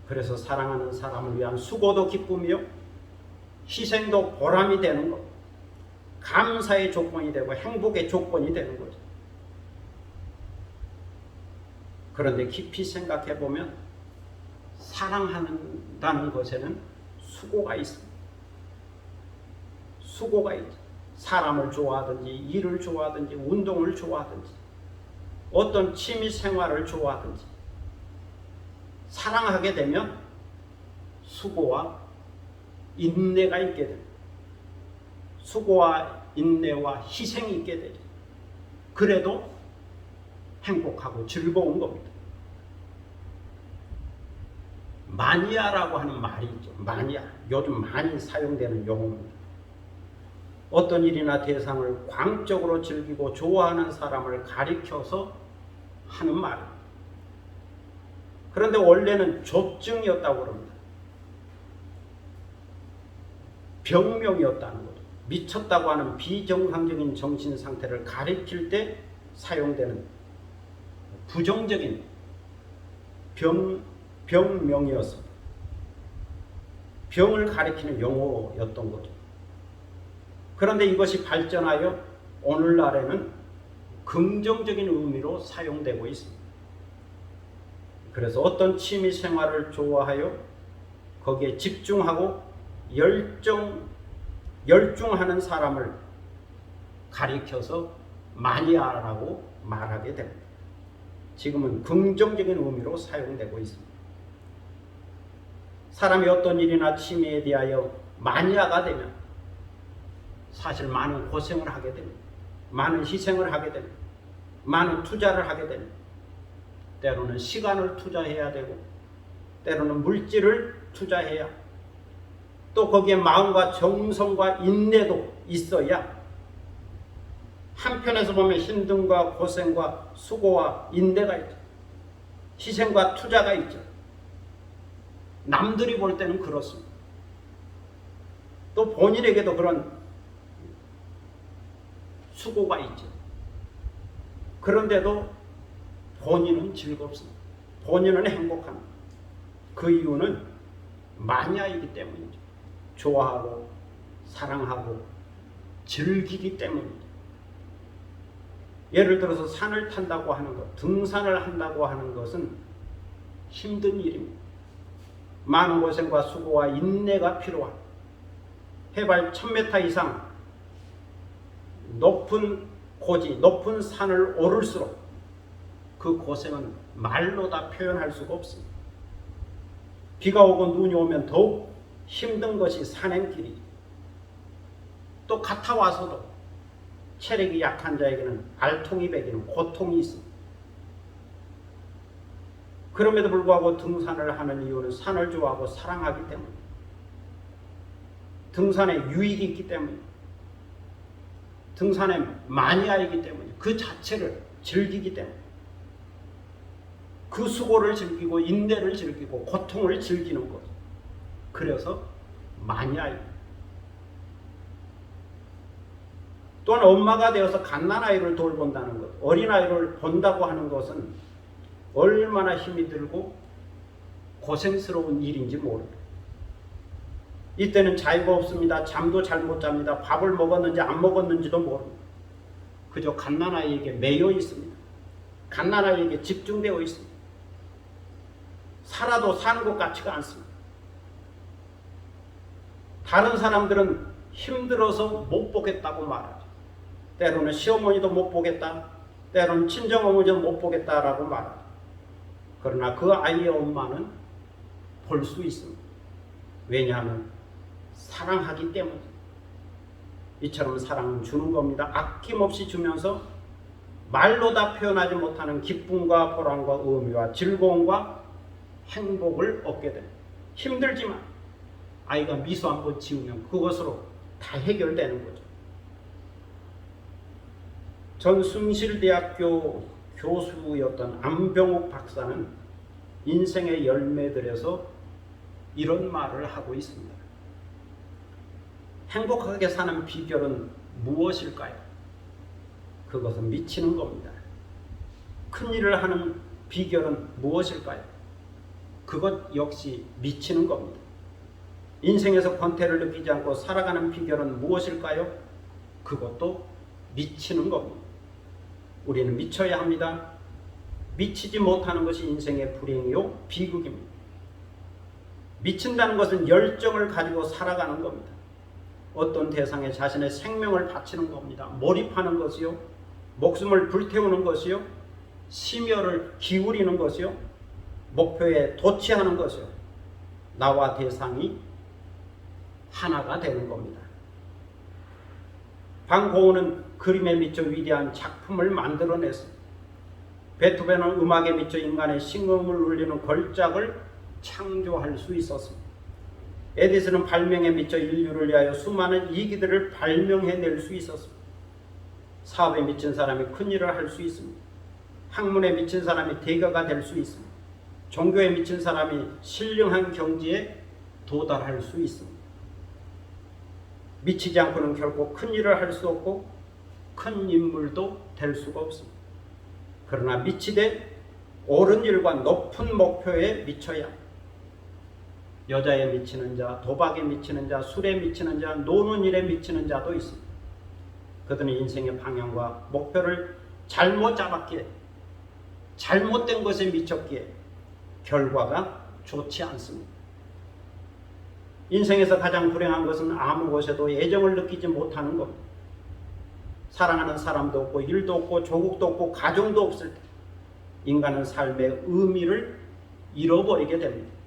그래서 사랑하는 사람을 위한 수고도 기쁨이요, 희생도 보람이 되는 것, 감사의 조건이 되고 행복의 조건이 되는 거죠. 그런데 깊이 생각해 보면 사랑한다는 것에는 수고가 있습니다. 수고가 있죠. 사람을 좋아하든지 일을 좋아하든지 운동을 좋아하든지 어떤 취미 생활을 좋아하든지 사랑하게 되면 수고와 인내가 있게 됩니다. 수고와 인내와 희생이 있게 되죠. 그래도 행복하고 즐거운 겁니다. 마니아라고 하는 말이 있죠. 마니아. 요즘 많이 사용되는 용어입니다. 어떤 일이나 대상을 광적으로 즐기고 좋아하는 사람을 가리켜서 하는 말입니다. 그런데 원래는 조증이었다고 합니다. 병명이었다는 거죠. 미쳤다고 하는 비정상적인 정신 상태를 가리킬 때 사용되는 부정적인 병명이었습니다. 병을 가리키는 용어였던 거죠. 그런데 이것이 발전하여 오늘날에는 긍정적인 의미로 사용되고 있습니다. 그래서 어떤 취미 생활을 좋아하여 거기에 집중하고 열중하는 사람을 가리켜서 마니아라고 말하게 됩니다. 지금은 긍정적인 의미로 사용되고 있습니다. 사람이 어떤 일이나 취미에 대하여 마니아가 되면 사실 많은 고생을 하게 됩니다. 많은 희생을 하게 됩니다. 많은 투자를 하게 됩니다. 때로는 시간을 투자해야 되고 때로는 물질을 투자해야 또 거기에 마음과 정성과 인내도 있어야 한편에서 보면 힘듦과 고생과 수고와 인내가 있죠. 희생과 투자가 있죠. 남들이 볼 때는 그렇습니다. 또 본인에게도 그런 수고가 있죠. 그런데도 본인은 즐겁습니다. 본인은 행복합니다. 그 이유는 마니아이기 때문이죠. 좋아하고 사랑하고 즐기기 때문이죠. 예를 들어서 산을 탄다고 하는 것, 등산을 한다고 하는 것은 힘든 일입니다. 많은 고생과 수고와 인내가 필요한 해발 1000m 이상 높은 고지, 높은 산을 오를수록 그 고생은 말로 다 표현할 수가 없습니다. 비가 오고 눈이 오면 더욱 힘든 것이 산행길이죠. 또 갔다 와서도 체력이 약한 자에게는 알통이 배기는 고통이 있습니다. 그럼에도 불구하고 등산을 하는 이유는 산을 좋아하고 사랑하기 때문입니다. 등산에 유익이 있기 때문입니다. 등산에 마니아이기 때문에 그 자체를 즐기기 때문에 그 수고를 즐기고 인내를 즐기고 고통을 즐기는 거죠. 그래서 마니아입니다. 또한 엄마가 되어서 갓난아이를 돌본다는 것, 어린아이를 본다고 하는 것은 얼마나 힘이 들고 고생스러운 일인지 모릅니다. 이때는 자유가 없습니다. 잠도 잘 못 잡니다. 밥을 먹었는지 안 먹었는지도 모릅니다. 그저 갓난아이에게 매여 있습니다. 갓난아이에게 집중되어 있습니다. 살아도 사는 것 같지가 않습니다. 다른 사람들은 힘들어서 못 보겠다고 말하죠. 때로는 시어머니도 못 보겠다, 때로는 친정어머니도 못 보겠다라고 말하죠. 그러나 그 아이의 엄마는 볼 수 있습니다. 왜냐하면 사랑하기 때문입니다. 이처럼 사랑은 주는 겁니다. 아낌없이 주면서 말로 다 표현하지 못하는 기쁨과 보람과 의미와 즐거움과 행복을 얻게 됩니다. 힘들지만 아이가 미소 한번 지으면 그것으로 다 해결되는 거죠. 전 숭실대학교 교수였던 안병욱 박사는 인생의 열매들에서 이런 말을 하고 있습니다. 행복하게 사는 비결은 무엇일까요? 그것은 미치는 겁니다. 큰 일을 하는 비결은 무엇일까요? 그것 역시 미치는 겁니다. 인생에서 권태를 느끼지 않고 살아가는 비결은 무엇일까요? 그것도 미치는 겁니다. 우리는 미쳐야 합니다. 미치지 못하는 것이 인생의 불행이요 비극입니다. 미친다는 것은 열정을 가지고 살아가는 겁니다. 어떤 대상에 자신의 생명을 바치는 겁니다. 몰입하는 것이요, 목숨을 불태우는 것이요, 심혈을 기울이는 것이요, 목표에 도취하는 것이요, 나와 대상이 하나가 되는 겁니다. 반 고흐는 그림에 미쳐 위대한 작품을 만들어냈습니다. 베토벤은 음악에 미쳐 인간의 심금을 울리는 걸작을 창조할 수 있었습니다. 에디슨은 발명에 미쳐 인류를 위하여 수많은 이기들을 발명해낼 수 있었습니다. 사업에 미친 사람이 큰 일을 할 수 있습니다. 학문에 미친 사람이 대가가 될 수 있습니다. 종교에 미친 사람이 신령한 경지에 도달할 수 있습니다. 미치지 않고는 결코 큰 일을 할 수 없고 큰 인물도 될 수가 없습니다. 그러나 미치되 옳은 일과 높은 목표에 미쳐야 여자에 미치는 자, 도박에 미치는 자, 술에 미치는 자, 노는 일에 미치는 자도 있습니다. 그들은 인생의 방향과 목표를 잘못 잡았기에, 잘못된 것에 미쳤기에 결과가 좋지 않습니다. 인생에서 가장 불행한 것은 아무 곳에도 애정을 느끼지 못하는 겁니다. 사랑하는 사람도 없고 일도 없고 조국도 없고 가정도 없을 때 인간은 삶의 의미를 잃어버리게 됩니다.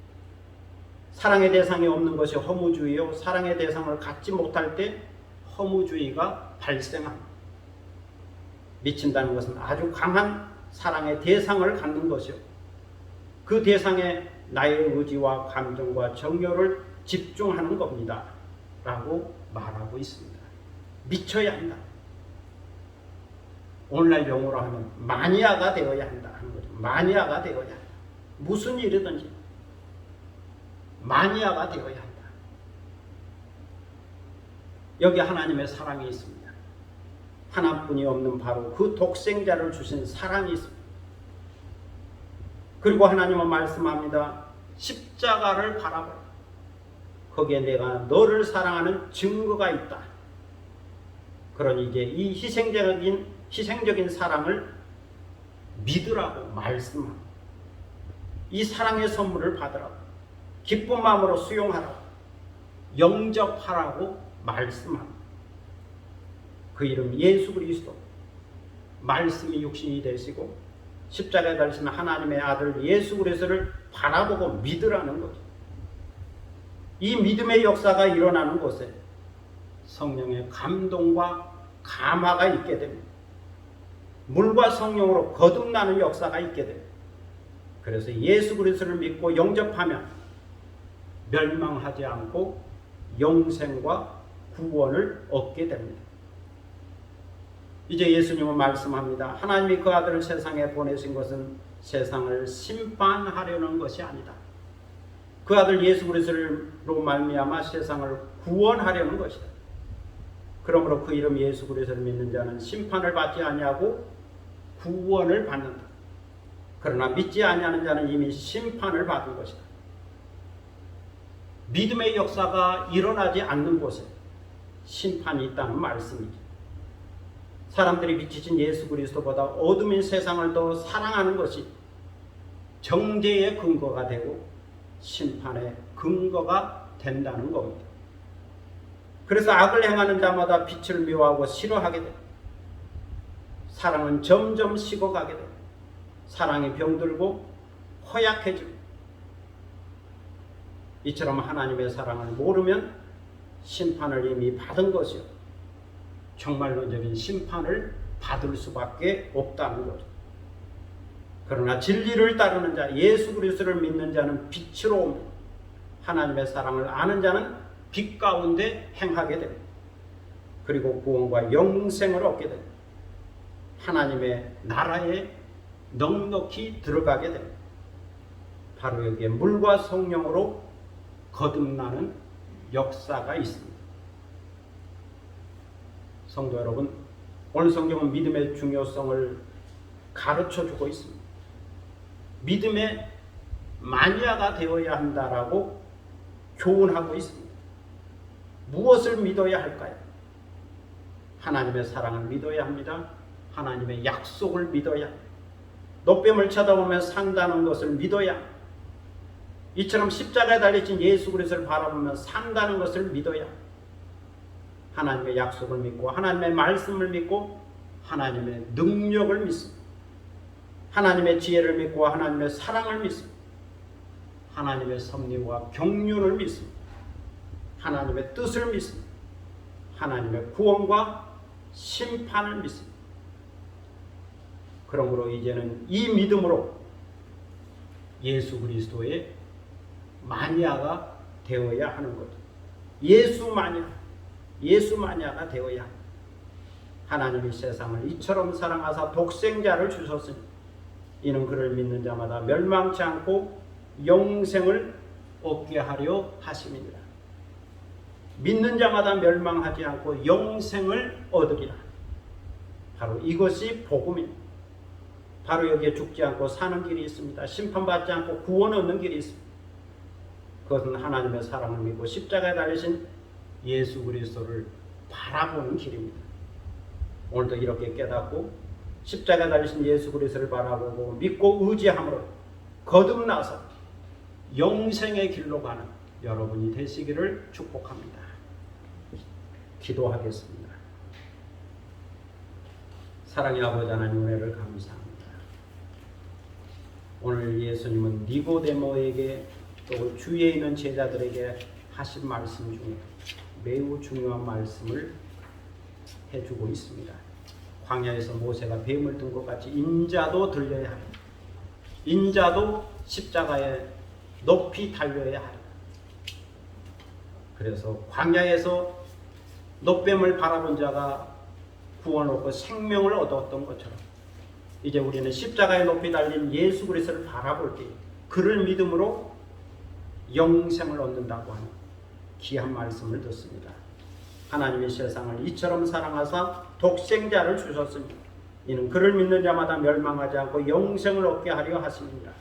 사랑의 대상이 없는 것이 허무주의요, 사랑의 대상을 갖지 못할 때 허무주의가 발생합니다. 미친다는 것은 아주 강한 사랑의 대상을 갖는 것이요. 그 대상에 나의 의지와 감정과 정열을 집중하는 겁니다. 라고 말하고 있습니다. 미쳐야 한다. 오늘날 용어로 하면 마니아가 되어야 한다 하는 거죠. 마니아가 되어야 한다. 무슨 일이든지 마니아가 되어야 한다. 여기 하나님의 사랑이 있습니다. 하나뿐이 없는 바로 그 독생자를 주신 사랑이 있습니다. 그리고 하나님은 말씀합니다. 십자가를 바라보라. 거기에 내가 너를 사랑하는 증거가 있다. 그러니 이제 이 희생적인 사랑을 믿으라고 말씀합니다. 이 사랑의 선물을 받으라고, 기쁜 마음으로 수용하라고, 영접하라고 말씀합니다. 그 이름 예수 그리스도, 말씀이 육신이 되시고 십자가에 달리신 하나님의 아들 예수 그리스도를 바라보고 믿으라는 거죠. 이 믿음의 역사가 일어나는 곳에 성령의 감동과 감화가 있게 됩니다. 물과 성령으로 거듭나는 역사가 있게 됩니다. 그래서 예수 그리스도를 믿고 영접하면 멸망하지 않고 영생과 구원을 얻게 됩니다. 이제 예수님은 말씀합니다. 하나님이 그 아들을 세상에 보내신 것은 세상을 심판하려는 것이 아니다. 그 아들 예수 그리스도로 말미암아 세상을 구원하려는 것이다. 그러므로 그 이름 예수 그리스도를 믿는 자는 심판을 받지 아니하고 구원을 받는다. 그러나 믿지 아니하는 자는 이미 심판을 받은 것이다. 믿음의 역사가 일어나지 않는 곳에 심판이 있다는 말씀이죠. 사람들이 미치신 예수 그리스도보다 어둠인 세상을 더 사랑하는 것이 정죄의 근거가 되고 심판의 근거가 된다는 겁니다. 그래서 악을 행하는 자마다 빛을 미워하고 싫어하게 됩니다. 사랑은 점점 식어가게 됩니다. 사랑이 병들고 허약해지고, 이처럼 하나님의 사랑을 모르면 심판을 이미 받은 것이요, 정말론적인 심판을 받을 수밖에 없다는 거죠. 그러나 진리를 따르는 자, 예수 그리스도를 믿는 자는 빛으로 옵니다. 하나님의 사랑을 아는 자는 빛 가운데 행하게 됩니다. 그리고 구원과 영생을 얻게 됩니다. 하나님의 나라에 넉넉히 들어가게 됩니다. 바로 여기에 물과 성령으로 거듭나는 역사가 있습니다. 성도 여러분, 오늘 성경은 믿음의 중요성을 가르쳐주고 있습니다. 믿음의 마니아가 되어야 한다라고 교훈하고 있습니다. 무엇을 믿어야 할까요? 하나님의 사랑을 믿어야 합니다. 하나님의 약속을 믿어야 합니다. 노뱀을 쳐다보며 산다는 것을 믿어야 합니다. 이처럼 십자가에 달리신 예수 그리스도를 바라보며 산다는 것을 믿어야 합니다. 하나님의 약속을 믿고 하나님의 말씀을 믿고 하나님의 능력을 믿습니다. 하나님의 지혜를 믿고 하나님의 사랑을 믿습니다. 하나님의 섭리와 경륜을 믿습니다. 하나님의 뜻을 믿습니다. 하나님의 구원과 심판을 믿습니다. 그러므로 이제는 이 믿음으로 예수 그리스도의 마니아가 되어야 하는 거죠. 예수 마니아가 되어야 합니다. 하나님이 세상을 이처럼 사랑하사 독생자를 주셨으니 이는 그를 믿는 자마다 멸망치 않고 영생을 얻게 하려 하심이니라. 믿는 자마다 멸망하지 않고 영생을 얻으리라. 바로 이것이 복음입니다. 바로 여기에 죽지 않고 사는 길이 있습니다. 심판받지 않고 구원 얻는 길이 있습니다. 그것은 하나님의 사랑을 믿고 십자가에 달리신 예수 그리스도를 바라보는 길입니다. 오늘도 이렇게 깨닫고 십자가에 달리신 예수 그리스도를 바라보고 믿고 의지함으로 거듭나서 영생의 길로 가는 여러분이 되시기를 축복합니다. 기도하겠습니다. 사랑의 아버지 하나님, 은혜를 감사합니다. 오늘 예수님은 니고데모에게 또 주위에 있는 제자들에게 하신 말씀 중에 매우 중요한 말씀을 해주고 있습니다. 광야에서 모세가 뱀을 든 것 같이 인자도 들려야 하리라. 인자도 십자가에 높이 달려야 하리라. 그래서 광야에서 놋뱀을 바라본 자가 구원을 얻고 생명을 얻었던 것처럼 이제 우리는 십자가에 높이 달린 예수 그리스도를 바라볼 때 그를 믿음으로 영생을 얻는다고 하는 귀한 말씀을 듣습니다. 하나님이 세상을 이처럼 사랑하사 독생자를 주셨으니 이는 그를 믿는 자마다 멸망하지 않고 영생을 얻게 하려 하심이니라.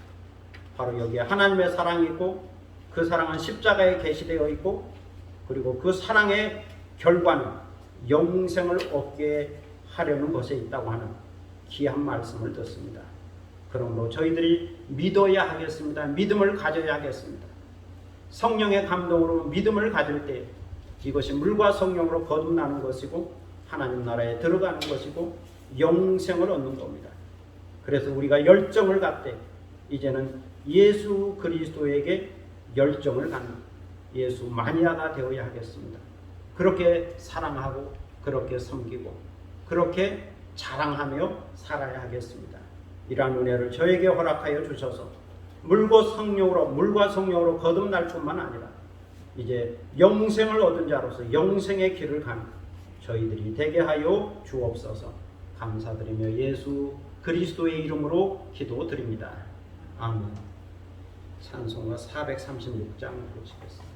바로 여기에 하나님의 사랑이 있고 그 사랑은 십자가에 계시되어 있고 그리고 그 사랑의 결과는 영생을 얻게 하려는 것에 있다고 하는 귀한 말씀을 듣습니다. 그러므로 저희들이 믿어야 하겠습니다. 믿음을 가져야 하겠습니다. 성령의 감동으로 믿음을 가질 때 이것이 물과 성령으로 거듭나는 것이고 하나님 나라에 들어가는 것이고 영생을 얻는 겁니다. 그래서 우리가 열정을 갖되 이제는 예수 그리스도에게 열정을 갖는 예수 마니아가 되어야 하겠습니다. 그렇게 사랑하고 그렇게 섬기고 그렇게 자랑하며 살아야 하겠습니다. 이러한 은혜를 저에게 허락하여 주셔서 물과 성령으로 거듭날 뿐만 아니라 이제 영생을 얻은 자로서 영생의 길을 가는 저희들이 되게 하여 주옵소서. 감사드리며 예수 그리스도의 이름으로 기도드립니다. 아멘. 찬송가 436장 보시겠습니다.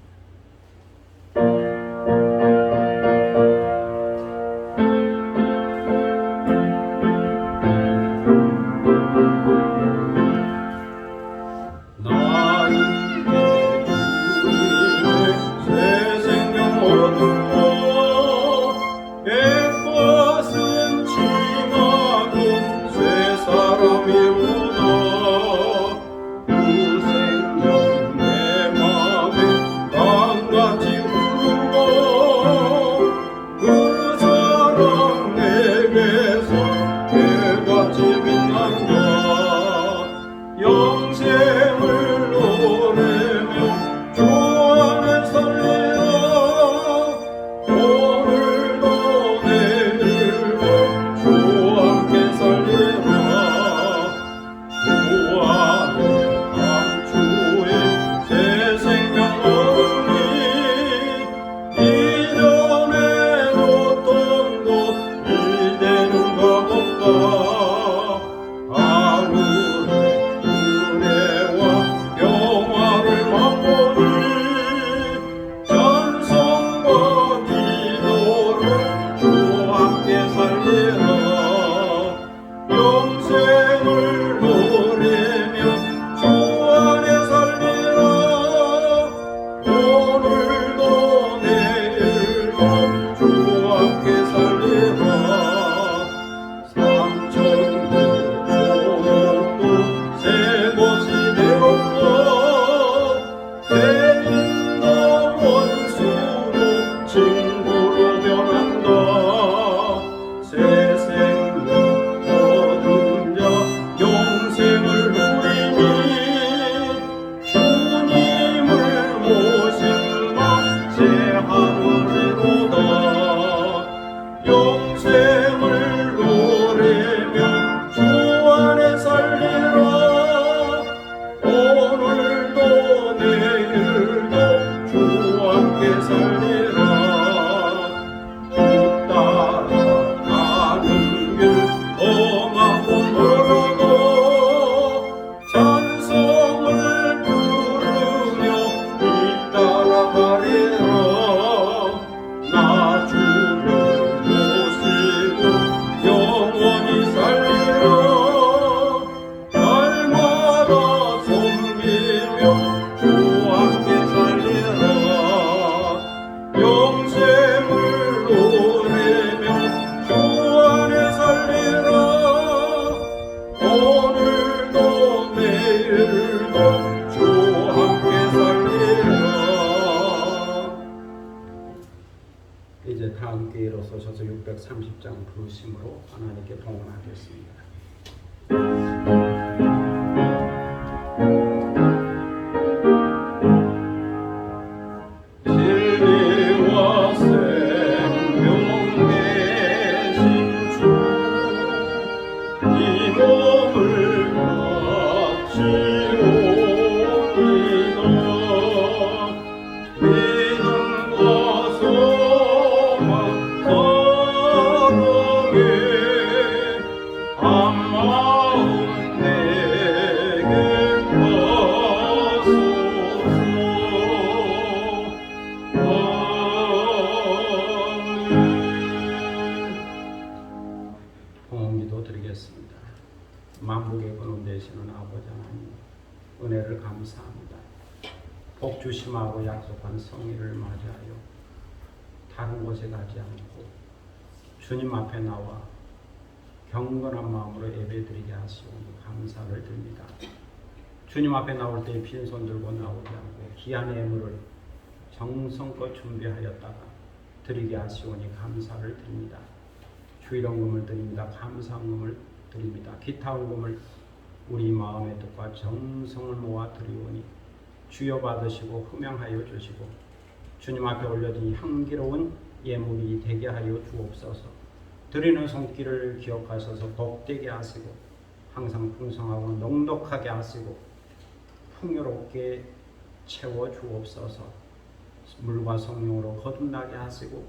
이제 다 함께 일어서셔서 630장 부르심으로 하나님께 봉헌하겠습니다. 진리와 생명 되신 주 복 주심하고 약속한 성일을 맞이하여 다른 곳에 가지 않고 주님 앞에 나와 경건한 마음으로 예배드리게 하시오니 감사를 드립니다. 주님 앞에 나올 때 빈손 들고 나오지 않고 귀한 예물을 정성껏 준비하였다가 드리게 하시오니 감사를 드립니다. 주일헌금을 드립니다. 감사헌금을 드립니다. 기타 헌금을 우리 마음의 뜻과 정성을 모아 드리오니 주여 받으시고 흠양하여 주시고 주님 앞에 올려진 향기로운 예물이 되게 하여 주옵소서. 드리는 손길을 기억하셔서 복되게 하시고 항상 풍성하고 넉넉하게 하시고 풍요롭게 채워 주옵소서. 물과 성령으로 거듭나게 하시고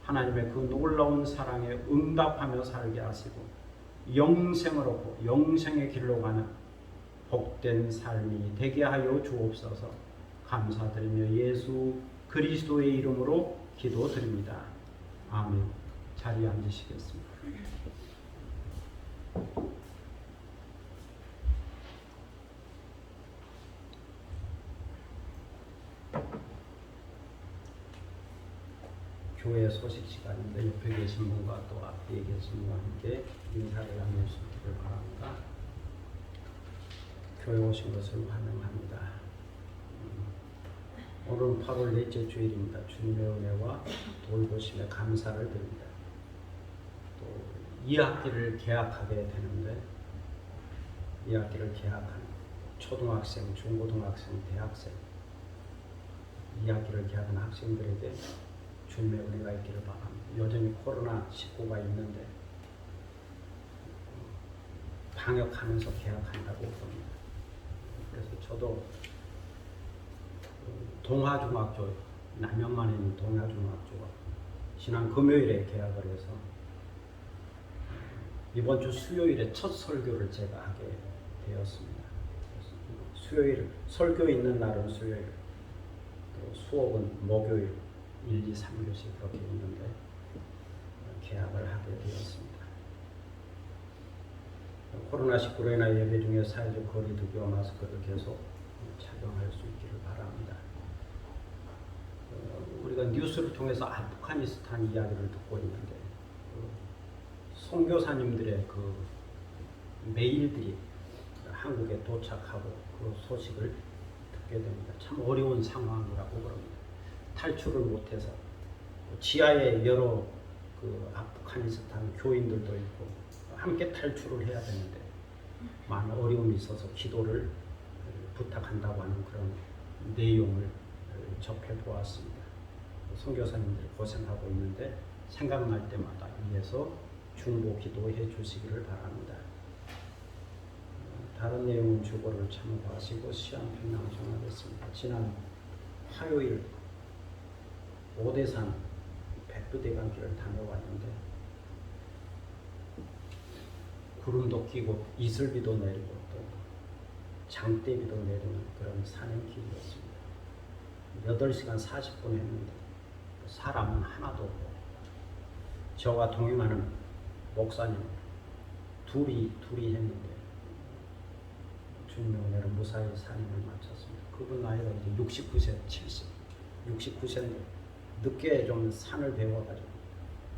하나님의 그 놀라운 사랑에 응답하며 살게 하시고 영생을 얻고 영생의 길로 가는 복된 삶이 되게 하여 주옵소서. 감사드리며 예수 그리스도의 이름으로 기도드립니다. 아멘. 자리에 앉으시겠습니다. 교회 소식 시간인데 옆에 계신 분과 또 앞에 계신 분과 함께 인사를 나누시기를 바랍니다. 교회 오신 것을 환영합니다. 오늘은 8월 넷째 주일입니다. 주님의 은혜와 돌보심에 감사를 드립니다. 또 2학기를 개학하게 되는데 2학기를 개학한 초등학생, 중고등학생, 대학생 2학기를 개학한 학생들에게 주님의 은혜가 있기를 바랍니다. 여전히 코로나19가 있는데 방역하면서 개학한다고 봅니다. 그래서 저도 동화중학교, 남양만에 있는 동화중학교가 지난 금요일에 개학을 해서 이번 주 수요일에 첫 설교를 제가 하게 되었습니다. 수요일, 설교 있는 날은 수요일, 또 수업은 목요일 1, 2, 3교시 그렇게 있는데 개학을 하게 되었습니다. 코로나19로 인해 예배 중에 사회적 거리두기와 마스크를 계속 착용할 수 있기를 바랍니다. 우리가 뉴스를 통해서 아프가니스탄 이야기를 듣고 있는데 선교사님들의 그 메일들이 한국에 도착하고 그 소식을 듣게 됩니다. 참 어려운 상황이라고 그럽니다. 탈출을 못해서 지하에 여러 그 아프가니스탄 교인들도 있고 함께 탈출을 해야 되는데 많은 어려움이 있어서 기도를 부탁한다고 하는 그런 내용을 접해 보았습니다. 선교사님들이 고생하고 있는데 생각날 때마다 위해서 중보 기도해 주시기를 바랍니다. 다른 내용은 주보를 참고하시고 시한편 낭송하겠습니다. 지난 화요일 오대산 백두대간길을 다녀왔는데 구름도 끼고 이슬비도 내리고 또 장대비도 내리는 그런 산행길이었습니다. 8시간 40분 했는데 사람은 하나도 없고 저와 동행하는 목사님 둘이 했는데 주님의 은혜로 무사히 산행을 마쳤습니다. 그분 나이가 이제 69세, 69세인데 늦게 좀 산을 배워가지고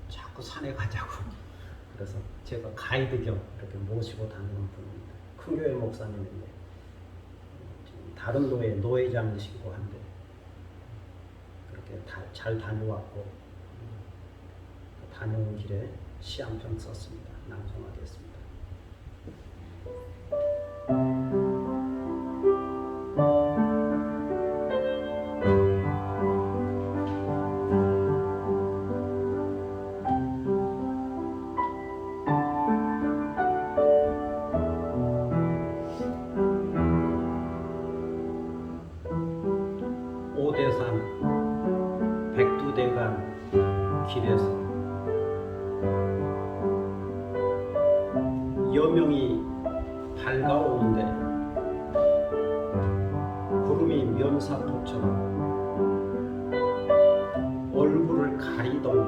자꾸 산에 가자고 그래서 제가 가이드 겸 이렇게 모시고 다니는 분입니다. 큰 교회 목사님인데 다른 교회 노회장이시고 한데 그렇게 잘 다녀왔고 다녀온 길에 시 한 편 썼습니다. 낭송하겠습니다. 오대산 백두대간 길에서 여명이 밝아오는데 구름이 면사포처럼 얼굴을 가리더니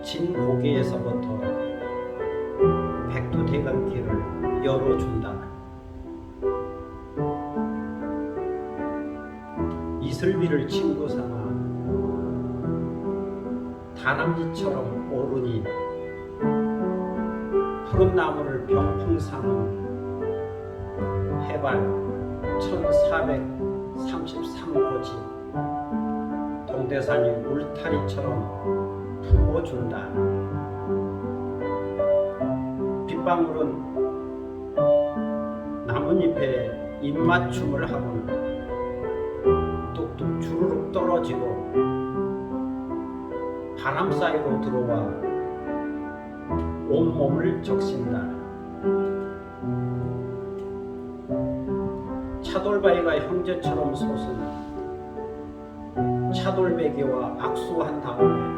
진 고개에서부터 백두대간 길을 열어준다. 이슬비를 친구 삼아 다람쥐처럼 오르니 푸른 나무를 병풍 삼은 해발 1433고지 동대산이 울타리처럼 품어준다. 빗방울은 나뭇잎에 입맞춤을 하고는 뚝뚝 주르륵 떨어지고 바람 사이로 들어와 온몸을 적신다. 차돌바위가 형제처럼 솟은 차돌베개와 악수한 다음에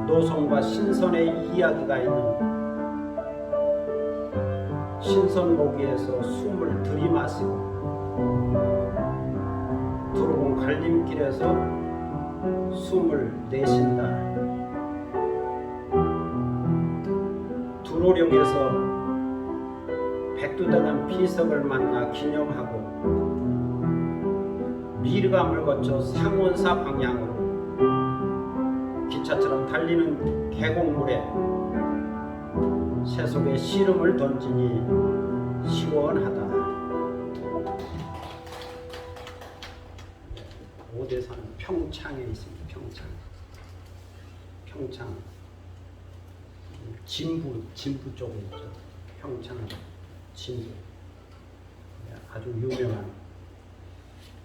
노송과 신선의 이야기가 있는 신선모기에서 숨을 들이마시고 두루공 갈림길에서 숨을 내쉰다. 두로령에서 백두대간 비석을 만나 기념하고 미르감을 거쳐 상원사 방향으로 기차처럼 달리는 계곡물에 새속의 씨름을 던지니 시원하다. 오대산은 평창에 있습니다. 평창 진부 쪽에 있죠. 평창 진부 아주 유명한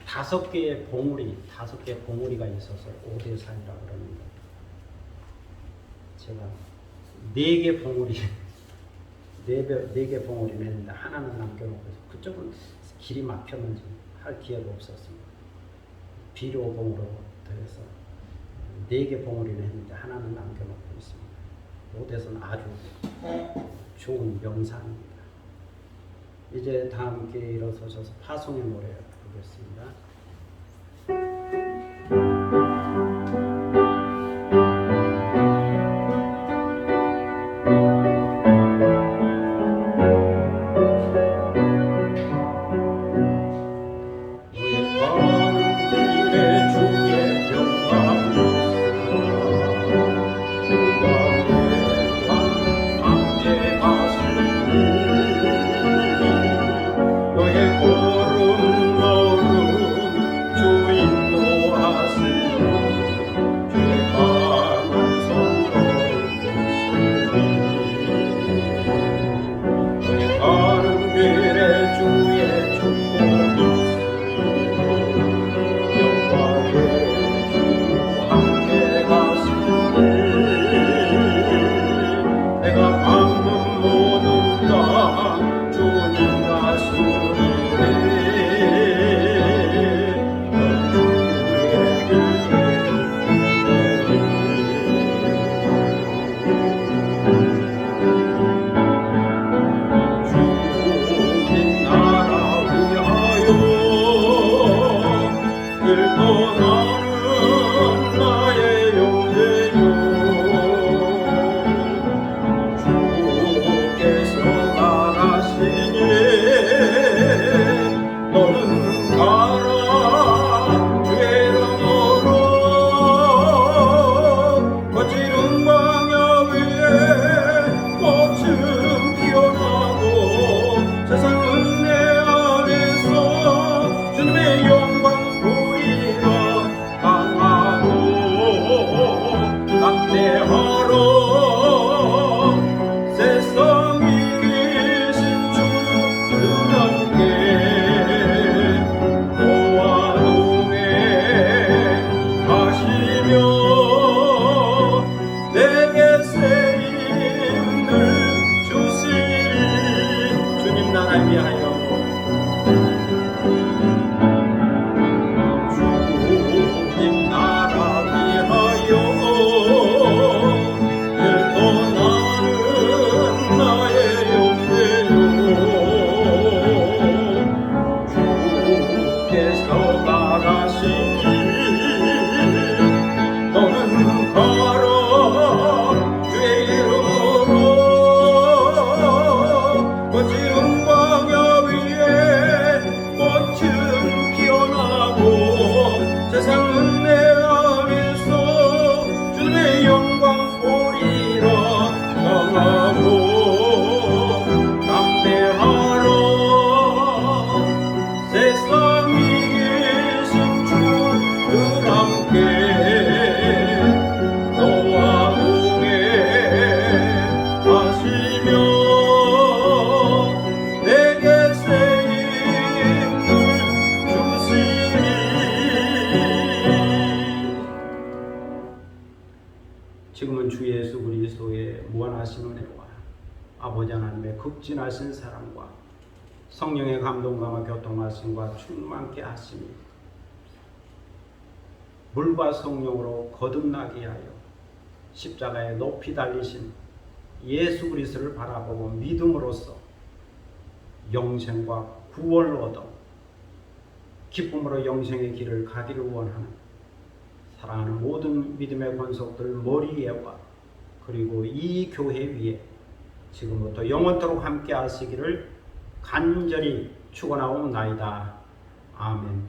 5개의 봉우리가 있어서 오대산이라고 그럽니다. 제가 4개 봉우리는 했는데 하나는 남겨놓고 그쪽은 길이 막혔는지 할 기회가 없었습니다. 비료봉으로 더해서 4개 봉우리는 했는데 하나는 남겨놓고 있습니다. 오대산 아주 좋은 명산입니다. 이제 다 함께 일어서셔서 파송의 노래 부르겠습니다. 너의 고름 너른 주 예수 그리스도의 무한하신 은혜와 아버지 하나님의 극진하신 사랑과 성령의 감동감화 교통하심과 충만케 하심이 물과 성령으로 거듭나게 하여 십자가에 높이 달리신 예수 그리스도를 바라보고 믿음으로써 영생과 구원을 얻어 기쁨으로 영생의 길을 가기를 원하는 사랑하는 모든 믿음의 권속들 머리에와 그리고 이 교회 위에 지금부터 영원토록 함께 하시기를 간절히 축원하옵나이다. 아멘.